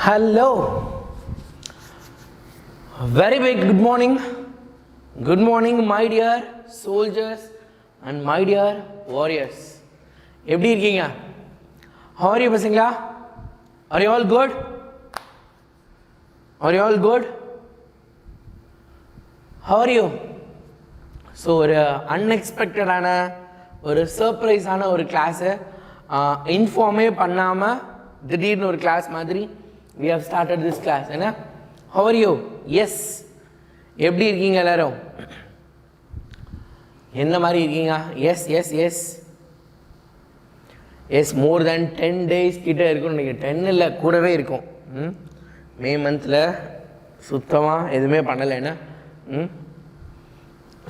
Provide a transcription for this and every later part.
Hello. Very big good morning. Good morning, my dear soldiers and my dear warriors. எப்படி இருக்கீங்க? How are you பசங்களா? Are you all good? Are you all good? How are you? So ஒரு அன்எக்ஸ்பெக்டடான ஒரு சர்ப்ரைஸான ஒரு class இன்ஃபார்மே பண்ணாமல் திடீர்னு ஒரு class மாதிரி we have started this class. என்ன? How are you? Yes. எப்படி இருக்கீங்க எல்லாரும்? என்ன மாதிரி இருக்கீங்க? Yes, yes, yes. Yes, more than 10 days கிட்ட இருக்கும்னு நினைக்கிறேன். 10 இல்லை கூடவே இருக்கும். மே மந்தில் சுத்தமாக எதுவுமே பண்ணலை என்ன?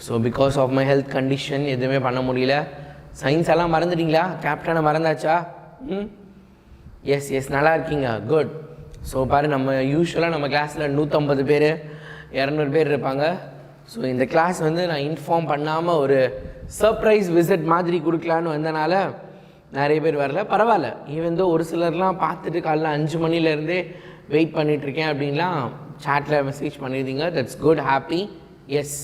So because of my health condition எதுவுமே பண்ண முடியல. சயின்ஸ் எல்லாம் மறந்துட்டீங்களா? கேப்டனை மறந்தாச்சா? எஸ் எஸ் நல்லா இருக்கீங்க, குட். ஸோ பாரு, நம்ம யூஸ்வலாக நம்ம கிளாஸில் 150 பேர் 200 பேர் இருப்பாங்க. ஸோ இந்த கிளாஸ் வந்து நான் இன்ஃபார்ம் பண்ணாமல் ஒரு சர்ப்ரைஸ் விசிட் மாதிரி கொடுக்கலான்னு வந்தனால நிறைய பேர் வரல. பரவாயில்ல, ஈவன் தோ ஒரு சிலர்லாம் பார்த்துட்டு காலைல 5 மணிலேருந்தே வெயிட் பண்ணிகிட்ருக்கேன் அப்படின்லாம் சாட்டில் மெசேஜ் பண்ணியிருந்தீங்க. That's good, happy. Yes,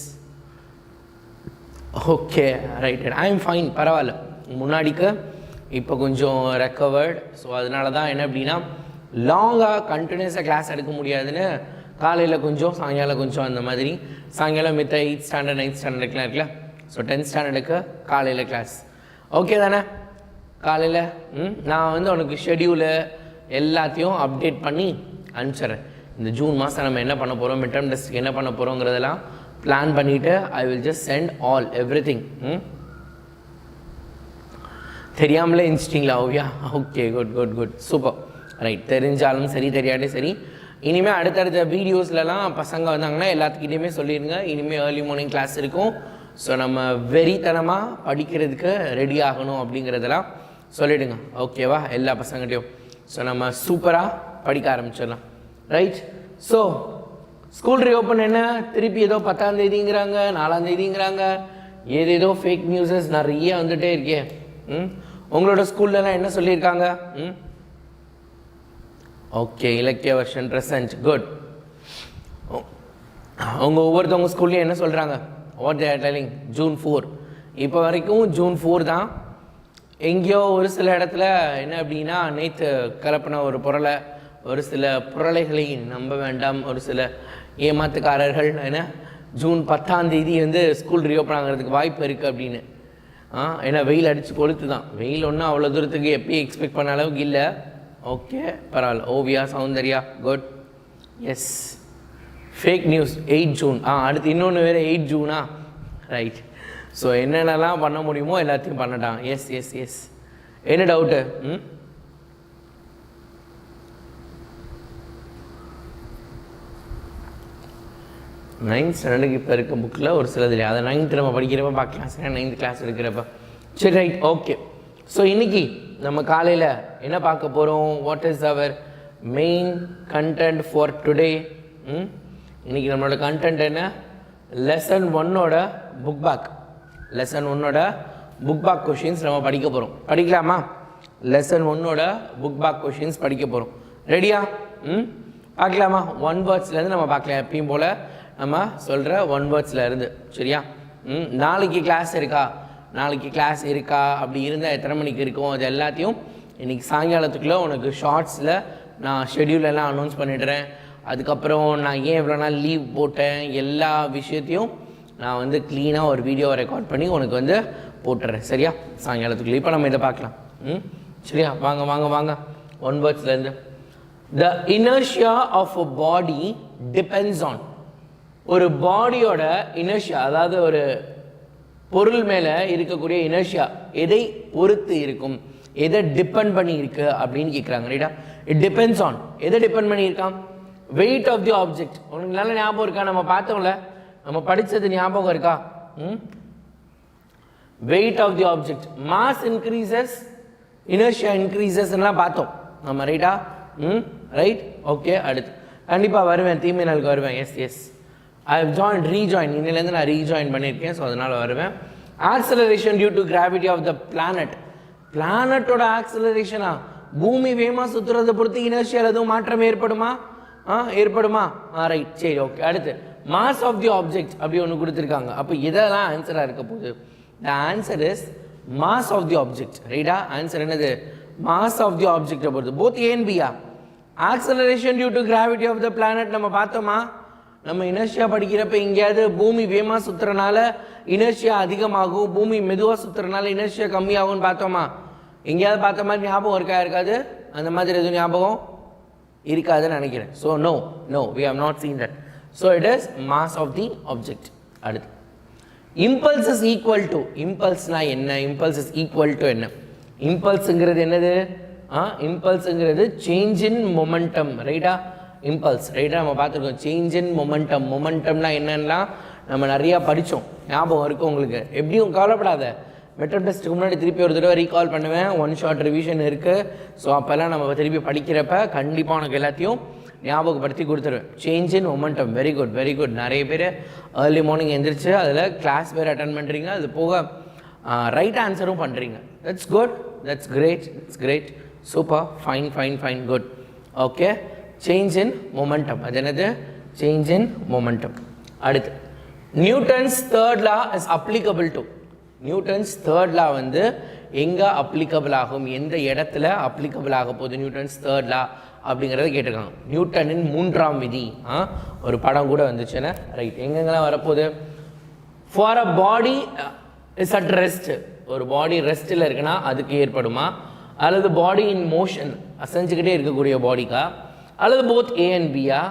okay, right. I am fine, பரவாயில்ல. முன்னாடிக்கு இப்போ கொஞ்சம் ரெக்கவர்டு. ஸோ அதனால தான் என்ன அப்படின்னா லாங்காக கண்டினியூஸாக கிளாஸ் எடுக்க முடியாதுன்னு காலையில் கொஞ்சம் சாயங்காலம் கொஞ்சம் அந்த மாதிரி. சாயங்காலம் மித்த 8th ஸ்டாண்டர்ட் 9th ஸ்டாண்டர்டுக்குலாம் இருக்குல்ல, ஸோ 10th ஸ்டாண்டர்டுக்கு காலையில் கிளாஸ். ஓகே தானே? காலையில் நான் வந்து உனக்கு ஷெடியூலு எல்லாத்தையும் அப்டேட் பண்ணி அனுப்பிச்சிட்றேன். இந்த ஜூன் மாதம் நம்ம என்ன பண்ண போகிறோம், மிட் டர்ம் டெஸ்ட்டுக்கு என்ன பண்ண போகிறோங்கிறதெல்லாம் பிளான் பண்ணிவிட்டு I will just send all everything. தெரியாமலே இன்ஸ்டிங்களா? Oviya, okay, good good good, super, right. தெரிஞ்சாலும் சரி தெரியாட்டே சரி, இனிமேல் அடுத்தடுத்த வீடியோஸ்லலாம் பசங்க வந்தாங்கன்னா எல்லாத்துக்கிட்டையுமே சொல்லிடுங்க, இனிமேல் ஏர்லி மார்னிங் கிளாஸ் இருக்கும். ஸோ நம்ம வெறித்தனமாக படிக்கிறதுக்கு ரெடி ஆகணும் அப்படிங்கிறதெல்லாம் சொல்லிவிடுங்க, ஓகேவா, எல்லா பசங்கள்டையும். ஸோ நம்ம சூப்பராக படிக்க ஆரம்பிச்சிடலாம், ரைட். ஸோ ஸ்கூல் ரீஓப்பன் என்ன, திருப்பி ஏதோ 10ஆம் தேதிங்கிறாங்க, 4ஆம் தேதிங்கிறாங்க, ஏதேதோ ஃபேக் நியூஸஸ் நிறைய வந்துகிட்டே இருக்கே. உங்களோட ஸ்கூல்லலாம் என்ன சொல்லியிருக்காங்க? ஓகே, இலக்கிய வருஷன் ப்ரெசன்ட், குட். அவங்க ஒவ்வொருத்தவங்க ஸ்கூல்லையும் என்ன சொல்கிறாங்க? What they are telling? June 4. இப்போ வரைக்கும் ஜூன் 4 தான். எங்கேயோ ஒரு சில இடத்துல என்ன அப்படின்னா நேற்று கலப்பின ஒரு பொருளை, ஒரு சில புரளைகளை நம்ப வேண்டாம், ஒரு சில ஏமாத்துக்காரர்கள் என்ன ஜூன் 10ஆம் தேதி வந்து ஸ்கூல் ரீஓப்பன் ஆகிறதுக்கு வாய்ப்பு இருக்குது அப்படின்னு. ஏன்னா வெயில் அடித்து கொளுத்து தான். வெயில் ஒன்றும் அவ்வளோ தூரத்துக்கு எப்பயும் எக்ஸ்பெக்ட் பண்ண அளவுக்கு இல்லை. ஓகே, பரவாயில்ல. Oviya, Soundarya, good. Yes, fake news 8 June. அடுத்து இன்னொன்று வேறு 8 ஜூனா? ரைட். ஸோ என்னென்னலாம் பண்ண முடியுமோ எல்லாத்தையும் பண்ணட்டான். Yes yes yes. என்ன டவுட்டு? 9th ஸ்டாண்டர்டுக்கு இப்போ இருக்க புக்கில் ஒரு சிலது இல்லையா, அதை 9th நம்ம படிக்கிறப்ப பார்க்கலாம். சரி, 9th கிளாஸ் எடுக்கிறப்ப. சரி, ரைட், ஓகே. ஸோ இன்றைக்கி நம்ம காலையில் என்ன பார்க்க போகிறோம்? What is our main content for today? இன்றைக்கி நம்மளோட கண்டென்ட் என்ன? லெசன் 1ஓட புக் பேக். லெசன் 1ஓட புக் பேக் கொஷின்ஸ் நம்ம படிக்க போகிறோம். படிக்கலாமா? லெசன் 1ஓட புக் பேக் கொஷின்ஸ் படிக்க போகிறோம். ரெடியா? பார்க்கலாமா? 1 வேர்ட்ஸ்லேருந்து நம்ம பார்க்கலாம். எப்பயும் போல் நம்ம சொல்கிற 1 வேர்ட்ஸில் இருந்து. சரியா? நாளைக்கு கிளாஸ் இருக்கா, நாளைக்கு கிளாஸ் இருக்கா, அப்படி இருந்தால் எத்தனை மணிக்கு இருக்கும், அது எல்லாத்தையும் இன்றைக்கி சாயங்காலத்துக்குள்ளே உனக்கு ஷார்ட்ஸில் நான் ஷெடியூலெல்லாம் அனௌன்ஸ் பண்ணிடுறேன். அதுக்கப்புறம் நான் ஏன் இவ்வளோ நாள் லீவ் போட்டேன், எல்லா விஷயத்தையும் நான் வந்து க்ளீனாக ஒரு வீடியோவை ரெக்கார்ட் பண்ணி உனக்கு வந்து போட்டுறேன். சரியா? சாயங்காலத்துக்குள்ளே. இப்போ நம்ம இதை பார்க்கலாம். சரியா? வாங்க வாங்க வாங்க. 1 வேர்ட்ஸ்லேருந்து. The inertia of a body depends on. ஒரு பாடியோட இனர்ஷியா, அதாவது ஒரு பொருள் மேலே இருக்கக்கூடிய இனர்ஷியா எதை பொறுத்து இருக்கும், எதை டிபெண்ட் பண்ணி இருக்கு அப்படின்னு கேட்குறாங்க. ரைட்டா? It depends on. எதை டிபெண்ட் பண்ணியிருக்கான்? Weight of the object. உனக்கு நல்ல ஞாபகம் இருக்கா? நம்ம பார்த்தோம்ல, நம்ம படித்தது ஞாபகம் இருக்கா? Weight of the object. Mass increases, inertia இன்க்ரீசஸ்லாம் பார்த்தோம் நம்ம. ரைட்டா? Right, okay. அடுத்து கண்டிப்பாக வருவேன், தீமினலுக்கு வருவேன். Yes yes, I have join, rejoin. இன்னிலேருந்து நான் ரீஜாயின் பண்ணியிருக்கேன். ஸோ அதனால் வருவேன். Acceleration due to gravity of the planet. பிளானட்டோட ஆக்சலரேஷனா? பூமி வேகமாக சுற்றுறதை பொறுத்து இனர்ஷியால் எதுவும் மாற்றம் ஏற்படுமா? ஏற்படுமா? ரைட், சரி, ஓகே. அடுத்து மாஸ் ஆஃப் தி ஆப்ஜெக்ட் அப்படி ஒன்று கொடுத்துருக்காங்க. அப்போ இதெல்லாம் ஆன்சராக இருக்க போகுது. The answer is mass of the object. ரைட்டா? ஆன்சர் என்னது? மாஸ் ஆஃப் தி ஆப்ஜெக்டை பொறுத்து. போத் ஏ அண்ட் பியா. Acceleration due to gravity of the planet நம்ம பார்த்தோமா? நம்ம இனர்ஷியா படிக்கிறப்ப எங்கேயாவது பூமி வேகமாக சுற்றுறனால இனர்ஷியா அதிகமாகும், பூமி மெதுவாக சுற்றுறனால இனர்ஷியா கம்மியாகும்னு பார்த்தோமா? எங்கேயாவது பார்த்த மாதிரி ஞாபகம் இருக்காது? அந்த மாதிரி எதுவும் ஞாபகம் இருக்காதுன்னு நினைக்கிறேன். So no we have not seen that. So it is mass of the object. அடுத்து impulse is equal to. impulseனா என்ன? impulse is equal to என்ன? impulseங்கிறது என்னது? impulseங்கிறது change in momentum. ரைட்டா? impulse. ரைட்டா? நம்ம பார்த்துருக்கோம் change in momentum. momentumனா என்னன்னா நம்ம நிறையா படித்தோம், ஞாபகம் இருக்கும் உங்களுக்கு. எப்படியும் கவலைப்படாத, மெட்டம் டெஸ்ட்டுக்கு முன்னாடி திருப்பி ஒரு தடவை ரீகால் பண்ணுவேன். ஒன் ஷார்ட் ரிவிஷன் இருக்குது. ஸோ அப்போல்லாம் நம்ம திருப்பி படிக்கிறப்ப கண்டிப்பாக உனக்கு எல்லாத்தையும் ஞாபகப்படுத்தி கொடுத்துருவேன். Change in momentum. Very good, very good. நிறைய பேர் ஏர்லி மார்னிங் எழுந்திரிச்சு அதில் கிளாஸ் வேறு அட்டன் பண்ணுறீங்க, அது போக ரைட் ஆன்சரும் பண்ணுறீங்க. That's good, that's great, it's great, super, fine fine fine, good. Okay, change in momentum. அது என்னது? Change in momentum. அடுத்து Newton's third law is applicable to. Newton's third law வந்து எங்கே அப்ளிகபிள் ஆகும், எந்த இடத்துல அப்ளிகபிள் ஆக போகுது நியூட்டன்ஸ் தேர்ட் லா அப்படிங்கிறத கேட்டிருக்காங்க. நியூட்டனின் மூன்றாம் விதி. ஒரு படம் கூட வந்துச்சுன்னா ரைட். எங்கெங்கெல்லாம் வரப்போகுது? For a body is at rest. ஒரு பாடி ரெஸ்ட்டில் இருக்குன்னா அதுக்கு ஏற்படுமா? அல்லது பாடி இன் மோஷன், அசைஞ்சுக்கிட்டே இருக்கக்கூடிய பாடிக்கா? அல்லது போத் ஏ அண்ட் பியா?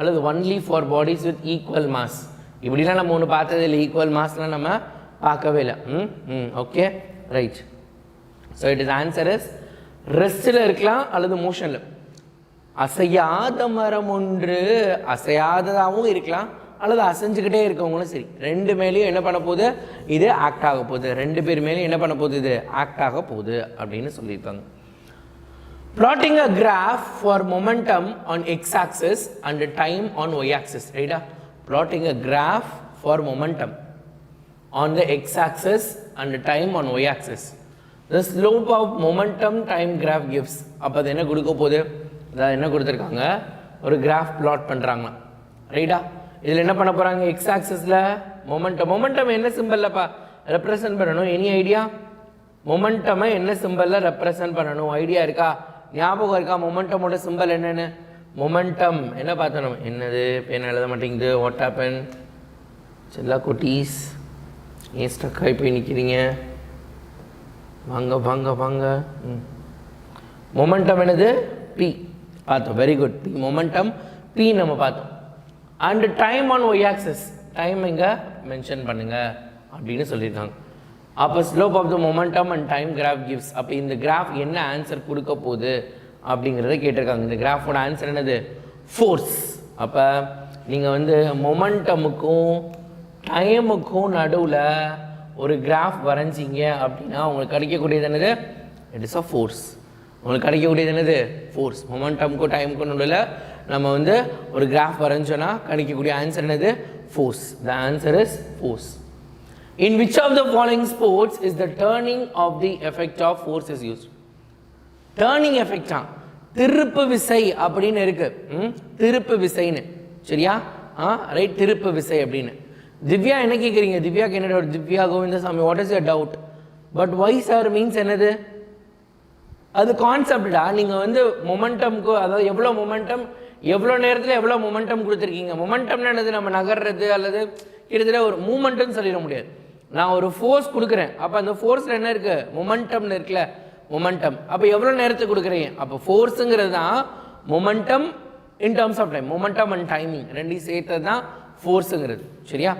அல்லது only for bodies with equal mass? இப்படிலாம் நம்ம ஒன்று பார்த்தது இல்லை. ஈக்குவல் மாஸ்லாம் நம்ம பார்க்கவே இல்லை. Okay, right. So it is answer is ரெஸ்ட்டில் இருக்கலாம் அல்லது மோஷனில். அசையாத மரம் ஒன்று அசையாததாகவும் இருக்கலாம் அல்லது அசைஞ்சுக்கிட்டே இருக்கவங்களும் சரி. ரெண்டு மேலேயும் என்ன பண்ண போகுது? இது ஆக்ட் ஆக போகுது. ரெண்டு பேர் மேலேயும் என்ன பண்ண போகுது? இது ஆக்ட் ஆக போகுது அப்படின்னு சொல்லியிருக்காங்க. plotting a graph for momentum on x-axis and time on y-axis. ரைட்டா? plotting a graph for momentum on the x-axis and time on y-axis. The slope of momentum time graph gives. அப்போ அது என்ன கொடுக்க போகுது? அதாவது என்ன கொடுத்துருக்காங்க? ஒரு கிராஃப் பிளாட் பண்ணுறாங்க. ரைட்டா? இதில் என்ன பண்ண போகிறாங்க? X ஆக்சிஸில் momentum. மொமெண்டம் என்ன சிம்பிள்லப்பா ரெப்ரசன்ட் பண்ணணும்? Any idea? மொமெண்டமை என்ன சிம்பிளில் ரெப்ரசன்ட் பண்ணணும்? ஐடியா இருக்கா? ஞாபகம் இருக்கா? மொமெண்டமோட சிம்பிள் என்னென்னு? மொமெண்டம் என்ன பார்த்தோம் நம்ம? என்னது பேன எழுத மாட்டேங்குது? What happen? செல்லா குட்டீஸ் ஏன் ஸ்டக்காகி போய் நிற்கிறீங்க? வாங்க வாங்க வாங்க. மொமெண்டம் என்னது? பி பார்த்தோம். Very good. P momentum, P நம்ம பார்த்தோம். And time on Y axis, time இங்கே மென்ஷன் பண்ணுங்க அப்படின்னு சொல்லியிருக்காங்க. அப்போ slope of the momentum and time graph gives. அப்போ இந்த கிராஃப் என்ன ஆன்சர் கொடுக்க போகுது அப்படிங்கிறத கேட்டிருக்காங்க. இந்த கிராஃபோட ஆன்சர் என்னது? ஃபோர்ஸ். அப்போ நீங்கள் வந்து மொமெண்டமுக்கும் டைமுக்கும் நடுவில் ஒரு கிராஃப் வரைஞ்சிங்க அப்படின்னா உங்களுக்கு கிடைக்கக்கூடியது என்னது? It is a force. உங்களுக்கு கிடைக்கக்கூடியது என்னது? ஃபோர்ஸ். மொமெண்டமுக்கும் டைமுக்கும் நடுவில் நம்ம வந்து ஒரு கிராஃப் வரைஞ்சோன்னா கிடைக்கக்கூடிய ஆன்சர் என்னது? Force. The answer is force. In which of the following sports is the turning of the effect of force is used? Turning effect தான் திருப்பு விசை அப்படின்னு இருக்கு. திருப்பு விசைன்னு, சரியா? ரைட், திருப்பு விசை அப்படின்னு. திவ்யா என்ன கேட்குறீங்க? திவ்யாக்கு என்ன doubt? Divya Govindasamy, what is your doubt? But why sir means என்னது? அது கான்செப்டா. நீங்கள் வந்து மொமெண்டம்க்கு, அதாவது எவ்வளோ மொமெண்டம், எவ்வளோ நேரத்தில் எவ்வளோ மொமெண்டம் கொடுத்துருக்கீங்க. மொமெண்டம்னு என்னது? நம்ம நகர்றது அல்லது கிட்டத்தட்ட ஒரு மூமெண்ட்டுன்னு சொல்லிட முடியாது. நான் ஒரு ஃபோர்ஸ் கொடுக்குறேன், அப்போ அந்த ஃபோர்ஸில் என்ன இருக்குது? மொமெண்டம்னு இருக்குல்ல, மொமெண்டம். அப்போ எவ்வளோ நேரத்துக்கு கொடுக்குறீங்க? அப்போ ஃபோர்ஸுங்கிறது தான் momentum in terms of time. Momentum and timing ரெண்டையும் சேர்த்தது தான் ஃபோர்ஸுங்கிறது, சரியா?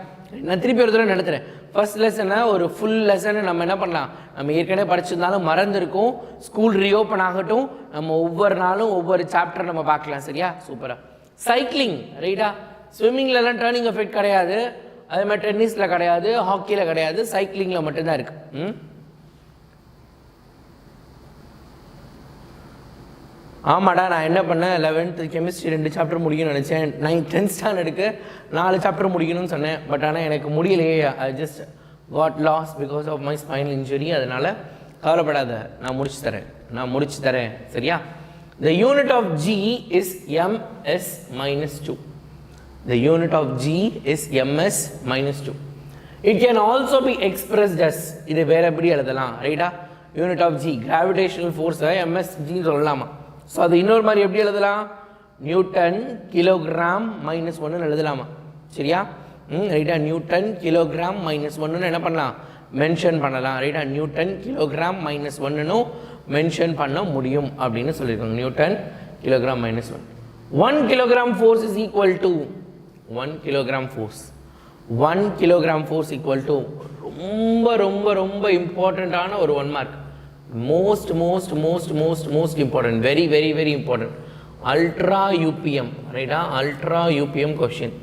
நான் திருப்பி ஒரு தடவை நடத்துகிறேன். ஃபர்ஸ்ட் லெசனை ஒரு ஃபுல் லெசனை நம்ம என்ன பண்ணலாம்? நம்ம ஏற்கனவே படிச்சிருந்தாலும் மறந்துருக்கும். ஸ்கூல் ரீஓப்பன் ஆகட்டும், நம்ம ஒவ்வொரு நாளும் ஒவ்வொரு சாப்டர் நம்ம பார்க்கலாம், சரியா? சூப்பராக. சைக்கிளிங், ரைட்டா? ஸ்விம்மிங்லலாம் டேர்னிங் எஃபெக்ட் கிடையாது, அதே மாதிரி டென்னிஸில் கிடையாது, ஹாக்கியில் கிடையாது, சைக்கிளிங்கில் மட்டும்தான் இருக்குது. ஆமாடா, நான் என்ன பண்ணேன்? 11th கெமிஸ்ட்ரி 2 சாப்டர் முடிக்கணும்னு நினச்சேன். 10th ஸ்டாண்டர்டுக்கு 4 சாப்டர் முடிக்கணும்னு சொன்னேன். பட் ஆனால் எனக்கு முடியலையே. I just got loss because of my spinal injury. அதனால் கவலைப்படாத, நான் முடிச்சு தரேன். நான் முடிச்சு தரேன் சரியா. The unit of G is ms minus 2. The unit of G is ms minus 2. It can also be expressed as, இது வேற எப்படி எழுதலாம் ரைட்டா, யூனிட் ஆஃப் G கிராவிடேஷனல் ஃபோர்ஸை msg சொல்லலாமா. ஸோ அது இன்னொரு மாதிரி எப்படி எழுதலாம், நியூட்டன் கிலோகிராம் மைனஸ் 1 எழுதலாமா சரியா. ரைட்டா, நியூட்டன் கிலோகிராம் மைனஸ் 1 என்ன பண்ணலாம், மென்ஷன் பண்ணலாம் ரைட்டா. நியூட்டன் கிலோகிராம் மைனஸ் 1 மென்ஷன் பண்ண முடியும் அப்படின்னு சொல்லியிருக்காங்க. Newton kilogram minus 1. 1 kilogram force is equal to 1 kilogram force. 1 kilogram force equal to ரொம்ப ரொம்ப ரொம்ப இம்பார்ட்டண்ட்டான ஒரு 1 mark. Most most most most most important, very very very important. Ultra UPM ரைட்டா, ultra UPM question.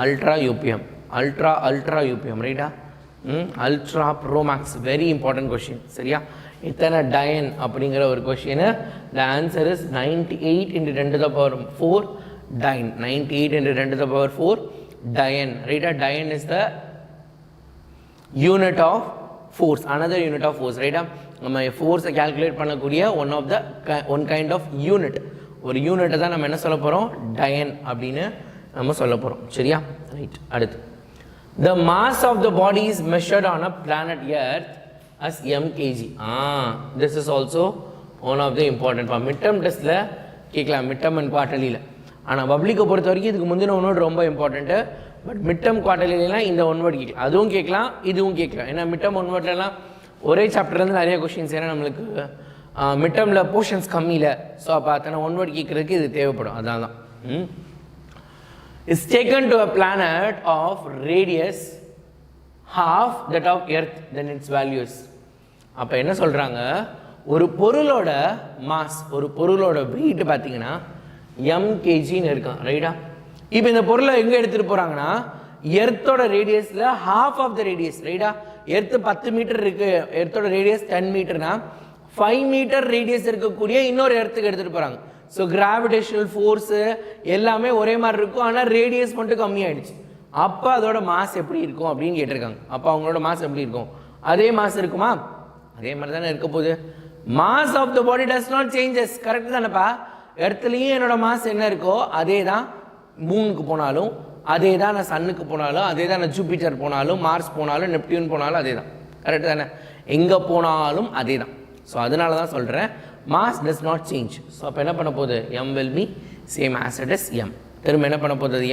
Ultra UPM, ultra UPM ரைட்டா. Ultra pro max, very important question சரியா. இத்தனை dyne அப்படிங்கிற ஒரு question. The answer is 98 into 10 to the power 4 dyne. 98 into 10 to the power 4 dyne ரைட்டா. Dyne is the unit of force, another unit of force ரைட்டா. நம்ம ஃபோர்ஸை calculate பண்ணக்கூடிய one kind of unit. ஒரு யூனிட்டை தான் நம்ம என்ன சொல்ல போகிறோம், டயன் அப்படின்னு நம்ம சொல்ல போகிறோம் சரியா. ரைட், அடுத்து the mass of the body is measured on a planet Earth as mkg. This is also one of the important part. midterm testல கேட்கலாம், midterm and quarterlyல. ஆனால் பப்ளிக்கை பொறுத்த வரைக்கும் இதுக்கு முந்தின ஒன் வேர்டு ரொம்ப இம்பார்ட்டண்ட்டு. பட் midterm quarterlyலாம் இந்த ஒன் வேர்டு கேட்கலாம், அதுவும் கேட்கலாம் இதுவும் கேட்கலாம். ஏன்னா midterm ஒன் வேர்ட்லாம் ஒரே சாப்டர்லேருந்து நிறைய கொஷின்ஸ், ஏன்னா நம்மளுக்கு midtermல போர்ஷன்ஸ் கம்மியில். ஸோ அப்போ அத்தனை ஒன் வேர்டு கேட்குறதுக்கு இது தேவைப்படும், அதான் தான். is taken to a planet of radius half that of earth, then its values. அப்போ என்ன சொல்கிறாங்க, ஒரு பொருளோட மாஸ், ஒரு பொருளோட வெயிட் பார்த்தீங்கன்னா mkgன்னு இருக்கான் ரைட்டா. இப்போ இந்த பொருளை எங்கே எடுத்துகிட்டு போகிறாங்கன்னா, எர்த்தோட ரேடியஸில் half of the radius ரைட்டா. எர்த்து 10 மீட்டர் இருக்குது, எர்த்தோட ரேடியஸ் 10 மீட்டர்னா 5 மீட்டர் ரேடியஸ் இருக்கக்கூடிய இன்னொரு எர்த்துக்கு எடுத்துகிட்டு போகிறாங்க. ஸோ கிராவிடேஷனல் ஃபோர்ஸு எல்லாமே ஒரே மாதிரி இருக்கும், ஆனால் ரேடியஸ் மட்டும் கம்மியாயிடுச்சு. அப்போ அதோட மாஸ் எப்படி இருக்கும் அப்படின்னு கேட்டிருக்காங்க. அப்போ அவங்களோட மாஸ் எப்படி இருக்கும், அதே மாஸ் இருக்குமா, அதே மாதிரி தானே இருக்க போகுது. Mass of the body does not changes, correct தானேப்பா. எர்த்துலேயும் என்னோட மாஸ் என்ன இருக்கோ அதே தான் மூனுக்கு போனாலும், அதே தான் நான் சன்னுக்கு போனாலும், அதே தான் நான் ஜூபிட்டர் போனாலும், மார்ஸ் போனாலும், நெப்டியூன் போனாலும் அதே தான், கரெக்டு தானே. எங்கே போனாலும் அதே தான். ஸோ அதனால தான் சொல்கிறேன் mass does not change. So அப்போ என்ன பண்ண போகுது, m will be same as it is m. திரும்ப என்ன பண்ண போகுது,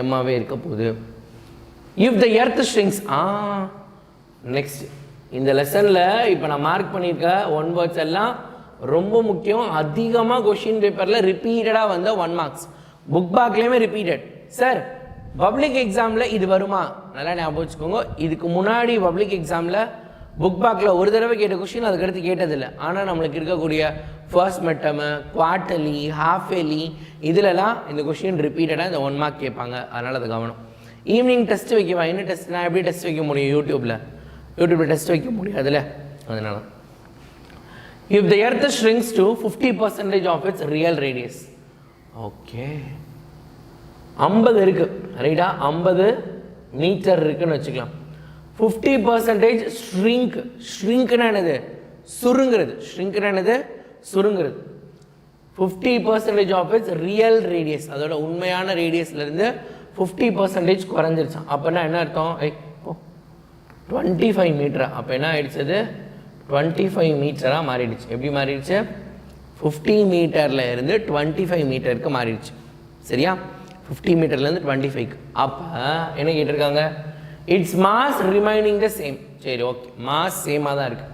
m-ஆவே இருக்க போகுது. if the earth shrinks, next இந்த லெசனில் இப்போ நான் மார்க் பண்ணியிருக்க ஒன் வேர்ட்ஸ் எல்லாம் ரொம்ப முக்கியம். அதிகமாக கொஷின் பேப்பரில் ரிப்பீட்டடாக வந்த 1 மார்க்ஸ், புக் பேக்லேயுமே ரிப்பீட்டட். சார் பப்ளிக் எக்ஸாமில் இது வருமா, நல்லா ஞாபகம் வச்சுக்கோங்க. இதுக்கு முன்னாடி பப்ளிக் எக்ஸாமில் புக் பேக்கில் ஒரு தடவை கேட்ட கொஷின் அதுக்கடுத்து கேட்டதில்லை. ஆனால் நம்மளுக்கு இருக்கக்கூடிய first midterm, quarterly, half yearly இதிலலாம் இந்த கொஷின் ரிப்பீட்டடாக இந்த 1 மார்க் கேட்பாங்க. அதனால் அது கவனம். ஈவினிங் டெஸ்ட் வைக்கவா, என்ன டெஸ்ட், நான் எப்படி டெஸ்ட் வைக்க முடியும், யூடியூப்பில் டெஸ்ட் வைக்க முடியாதுல்ல, அதனால. if the earth shrinks to 50% of its real radius, okay 50 இருக்கு ரைட்டா, 50 மீட்டர் இருக்குன்னு வச்சுக்கலாம். 50% shrink, ஷ்ரிங்க்னா என்னது, சுருங்கிறது. ஷ்ரிங்க்னா என்னது, சுருங்கிறது. 50% ஆஃப் இட்ஸ் ரியல் ரேடியஸ், அதோட உண்மையான ரேடியஸ்லேருந்து 50% குறைஞ்சிருச்சான். அப்போனா என்ன அர்த்தம், 25 மீட்டரா, அப்போ என்ன ஆயிடுச்சு, அது 25 மீட்டராக மாறிடுச்சு. எப்படி மாறிடுச்சு, 50 மீட்டரில் இருந்து 25 மீட்டருக்கு மாறிடுச்சு சரியா. 50 மீட்டர்லேருந்து 25க்கு. அப்போ என்ன கேட்டிருக்காங்க, it's mass remaining the same. சரி ஓகே, மாஸ் சேமாக தான் இருக்குது.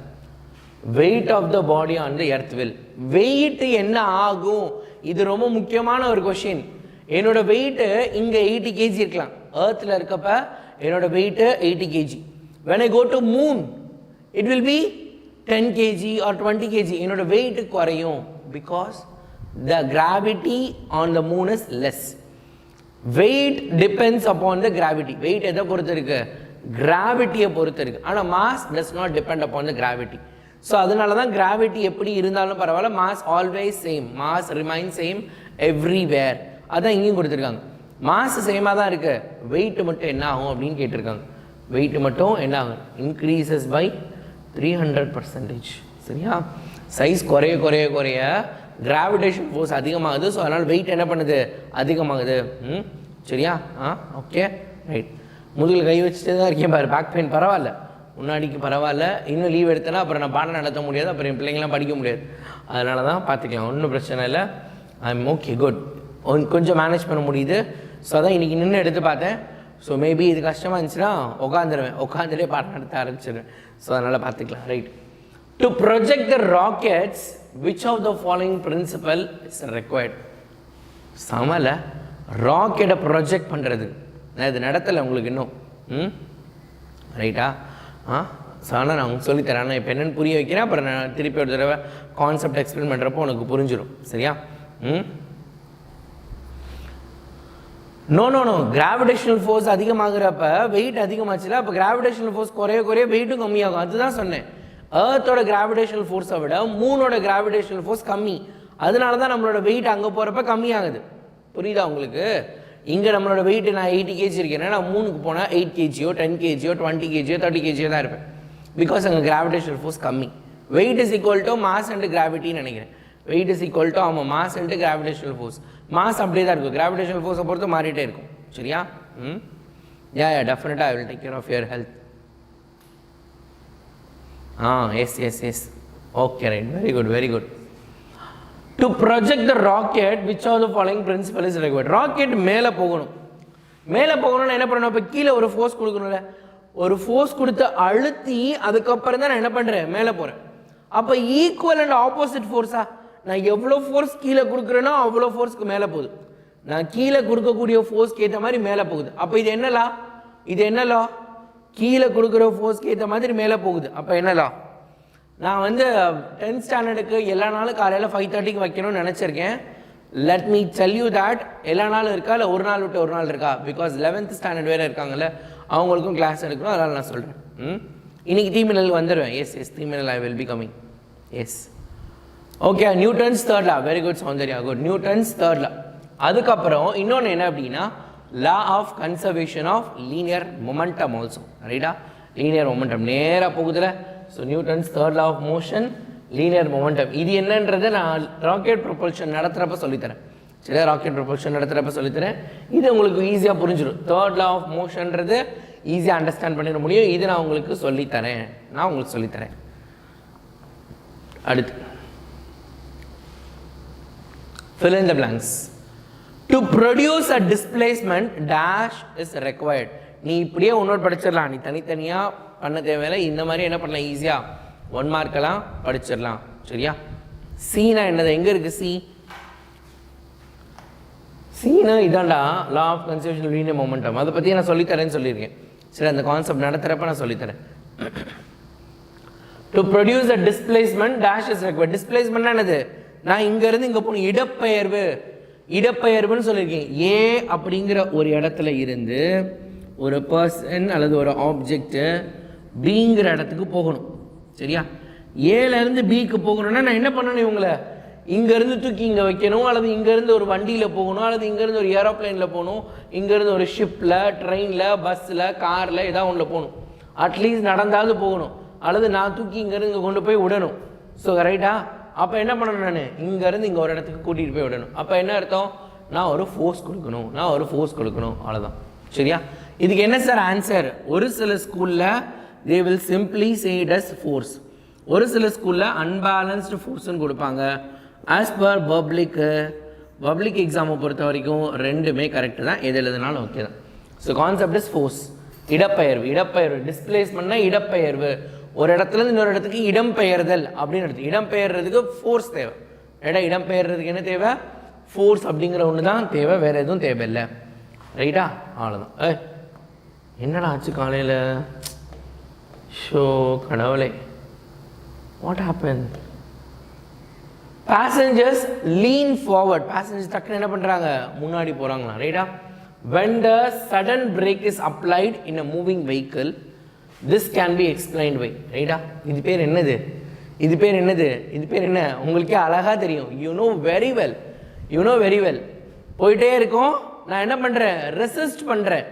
Weight of the body on the earth will, weight என்ன ஆகும், இது ரொம்ப முக்கியமான ஒரு கொஷின். என்னோட வெயிட்டு இங்கே 80 kg இருக்கலாம், எர்த்தில் இருக்கப்ப என்னோட weight 80 kg. when I go to moon it will be 10 kg or 20 kg. என்னோட வெயிட்டு குறையும், because the gravity on the moon is less. weight depends upon the gravity. weight எதை பொறுத்து இருக்கு, கிராவிட்டியை பொறுத்து இருக்கு. ஆனால் mass does not depend upon the gravity. So அதனால தான் கிராவிட்டி எப்படி இருந்தாலும் பரவாயில்ல, mass always same, mass remain same everywhere. அதான் இங்கேயும் கொடுத்துருக்காங்க. மாஸ் சேமாக தான் இருக்கு, வெயிட் மட்டும் என்ன ஆகும் அப்படின்னு கேட்டிருக்காங்க. வெயிட் மட்டும் என்ன ஆகும், இன்க்ரீசஸ் பை 300%. சரியா, சைஸ் குறைய குறைய குறைய கிராவிடேஷன் ஃபோர்ஸ் அதிகமாகுது. ஸோ அதனால் வெயிட் என்ன பண்ணுது, அதிகமாகுது. சரியா? Okay right. முதுகில் கை வச்சுட்டு தான் இருக்கேன் பாரு. பேக் பெயின் பரவாயில்ல, முன்னாடிக்கு பரவாயில்ல. இன்னும் லீவ் எடுத்தேன்னா அப்புறம் நான் பாடம் நடத்த முடியாது, அப்புறம் என் பிள்ளைங்களாம் படிக்க முடியாது. அதனால தான் பார்த்துக்கலாம், ஒன்றும் பிரச்சனை இல்லை. ஐம் ஓகே குட், கொஞ்சம் மேனேஜ் பண்ண முடியுது. ஸோ அதான் இன்றைக்கி நின்று எடுத்து பார்த்தேன். ஸோ மேபி இது கஷ்டமாக இருந்துச்சுன்னா உட்காந்துட்டே பாடம் நடத்த ஆரம்பிச்சிடுவேன். ஸோ அதனால் பார்த்துக்கலாம். Right. To project the rockets which of the following principle is required? சமல ராக்கெட்டை ப்ரொஜெக்ட் பண்ணுறது நான் இது நடத்தலை உங்களுக்கு இன்னும். ரைட்டா? ஸோ ஆனால் நான் உங்களுக்கு சொல்லித்தரேன். ஆனால் இப்போ என்னென்னு புரிய வைக்கிறேன், அப்புறம் நான் திருப்பி ஒரு தடவை கான்செப்ட் எக்ஸ்பிளைன் பண்ணுறப்போ உனக்கு புரிஞ்சிடும். சரியா? நோ கிராவிடேஷனல் ஃபோர்ஸ் அதிகமாகிறப்ப வெயிட் அதிகமாச்சுல, அப்போ கிராவிடேஷனல் ஃபோர்ஸ் குறைய குறைய வெயிட்டும் கம்மியாகும். அதுதான் சொன்னேன். எர்த்தோட கிராவிடேஷனல் ஃபோர்ஸை விட மூனோட கிராவிடேஷனல் ஃபோர்ஸ் கம்மி. அதனால தான் நம்மளோட வெயிட் அங்கே போகிறப்ப கம்மியாகுது. புரியுதா உங்களுக்கு? இங்கே நம்மளோட வெயிட் நான் 80 kg இருக்கேன்னா நான் மூணுக்கு போனால் 8 kg 10 kg 20 kg 30 kg தான் இருப்பேன். பிகாஸ் அங்கே கிராவிடேஷனல் ஃபோர்ஸ் கம்மி. Weight is equal to mass and கிராவிட்டின்னு நினைக்கிறேன். Weight is equal to mass and gravitational force. Mass அப்படியே தான் இருக்கும், கிராவிடேஷனல் ஃபோர்ஸை பொறுத்து மாறிட்டே இருக்கும். சரியா? யா டெஃபினட்டாக I will take care of your health. Yes okay right, very good. To project the rocket which of the following principle is required? Rocket மேலே போகணும்னா என்ன பண்ணணும்? இப்போ கீழே ஒரு ஃபோர்ஸ் கொடுக்கணும்ல, ஒரு ஃபோர்ஸ் கொடுத்து அழுத்தி அதுக்கப்புறம் தான் நான் என்ன பண்ணுறேன், மேலே போகிறேன். அப்போ ஈக்குவல் அண்ட் ஆப்போசிட் ஃபோர்ஸா? நான் எவ்வளோ ஃபோர்ஸ் கீழே கொடுக்குறேனோ அவ்வளோ ஃபோர்ஸ்க்கு மேலே போகுது. நான் கீழே கொடுக்கக்கூடிய ஃபோர்ஸ்க்கு ஏற்ற மாதிரி மேலே போகுது. அப்போ இது என்ன லா? கீழே கொடுக்குற ஃபோர்ஸ்க்கு ஏற்ற மாதிரி மேலே போகுது. அப்போ என்ன லா? நான் 10th ஸ்டாண்டர்டுக்கு எல்லா நாளும் காலையில் 5:30க்கு வைக்கணும்னு நினச்சிருக்கேன். Let me tell you that எல்லா நாளும் இருக்கா, இல்லை ஒரு நாள் விட்டு ஒரு நாள் இருக்கா? பிகாஸ் 11th ஸ்டாண்டர்ட் வேறு இருக்காங்கல்ல, அவங்களுக்கும் கிளாஸ் எடுக்கணும். அதனால் நான் சொல்கிறேன். இன்னைக்கு THEE MINNAL வந்துடுவேன். Yes THEE MINNAL I will be coming. Yes okay. Newton's third law, very good Soundarya, good. Newton's third law. அதுக்கப்புறம் இன்னொன்று என்ன அப்படின்னா law of conservation of linear momentum also. ரைட்டா? லீனியர் மொமெண்டம் நேராக போகுதுல. So Newton's third law of motion, linear momentum. இது என்னன்றதை நான் ராக்கெட் ப்ரொபல்ஷன் நடத்துகிறப்ப சொல்லித்தரேன். சரி, ராக்கெட் ப்ரொபல்ஷன் நடத்துகிறப்ப சொல்லித்தரேன். இது உங்களுக்கு ஈஸியாக புரிஞ்சிடும். தேர்ட் லா ஆஃப் மோஷன்றது ஈஸியாக அண்டர்ஸ்டாண்ட் பண்ணிட முடியும். இது நான் உங்களுக்கு சொல்லித்தரேன். அடுத்து fill in the blanks. To produce a displacement dash is required. நீ இப்படியே ஒன்னோட் படிச்சிடலாம், நீ தனித்தனியாக பண்ண தேவையில்லை. இந்த மாதிரி என்ன பண்ணலாம், ஈஸியாக 1 மார்க்கெல்லாம் படிச்சிடலாம். சரியா? சீனா என்னது, எங்கே இருக்குது சீனா? இதாண்டா law of conservation linear momentum. அதை பற்றி நான் சொல்லித்தரேன்னு சொல்லியிருக்கேன். சரி, அந்த கான்செப்ட் நடத்துகிறப்ப நான் சொல்லித்தரேன். To produce a displacement dash is required. Displacement என்னது? நான் இங்கேருந்து இங்கே போகணும், இடப்பெயர்வுன்னு சொல்லியிருக்கேன். ஏ அப்படிங்கிற ஒரு இடத்துல இருந்து ஒரு பர்சன் அல்லது ஒரு ஆப்ஜெக்ட் பிங்கிற இடத்துக்கு போகணும். சரியா? ஏலேருந்து பிக்கு போகணும்னா நான் என்ன பண்ணணும், இவங்களை இங்கேருந்து தூக்கி இங்கே வைக்கணும், அல்லது இங்கேருந்து ஒரு வண்டியில் போகணும், அல்லது இங்கேருந்து ஒரு ஏரோப்ளைனில் போகணும், இங்கேருந்து ஒரு ஷிப்பில், ட்ரெயினில், பஸ்ஸில், காரில் ஏதாவது ஒன்றில் போகணும். அட்லீஸ்ட் நடந்தாவது போகணும், அல்லது நான் தூக்கி இங்கேருந்து இங்கே கொண்டு போய் விடணும். ஸோ ரைட்டா? அப்போ என்ன பண்ணணும், நான் இங்கேருந்து இங்கே ஒரு இடத்துக்கு கூட்டிகிட்டு போய் விடணும். அப்போ என்ன அர்த்தம், நான் ஒரு ஃபோர்ஸ் கொடுக்கணும், அவ்வளோதான். சரியா? இதுக்கு என்ன சார் ஆன்சர்? ஒரு சில ஸ்கூலில் they will simply say it as force, ஒரு சில ஸ்கூலில் அன்பேலன்ஸ்டு ஃபோர்ஸ்ன்னு கொடுப்பாங்க. ஆஸ் பர் பப்ளிக் எக்ஸாமை பொறுத்த வரைக்கும் ரெண்டுமே கரெக்டு தான், எது எழுதுனாலும் ஓகே தான். So concept is force. இடப்பெயர்வு டிஸ்பிளேஸ்மெண்ட்னா இடப்பெயர்வு, ஒரு இடத்துலேருந்து இன்னொரு இடத்துக்கு இடம்பெயர்தல் அப்படின்னு எடுத்து. இடம்பெயர்றதுக்கு ஃபோர்ஸ் தேவை. இடம்பெயர்றதுக்கு என்ன தேவை? ஃபோர்ஸ் அப்படிங்கிற ஒன்று தான் தேவை, வேறு எதுவும் தேவையில்லை. ரைட்டா? அவ்வளோதான். என்னடா ஆச்சு காலையில்? ஷோ கடவுளே, what happen? Passengers lean forward. Passengers டக்குன்னு என்ன பண்ணுறாங்க, முன்னாடி போகிறாங்களா? ரைட்டா? when the sudden brake is applied in a moving vehicle, this can be explained by. ரைட்டா? இது பேர் என்னது? இது பேர் என்ன? உங்களுக்கே அழகாக தெரியும். You know very well. போயிட்டே இருக்கோம், நான் என்ன பண்ணுறேன், ரெசிஸ்ட் பண்ணுறேன்.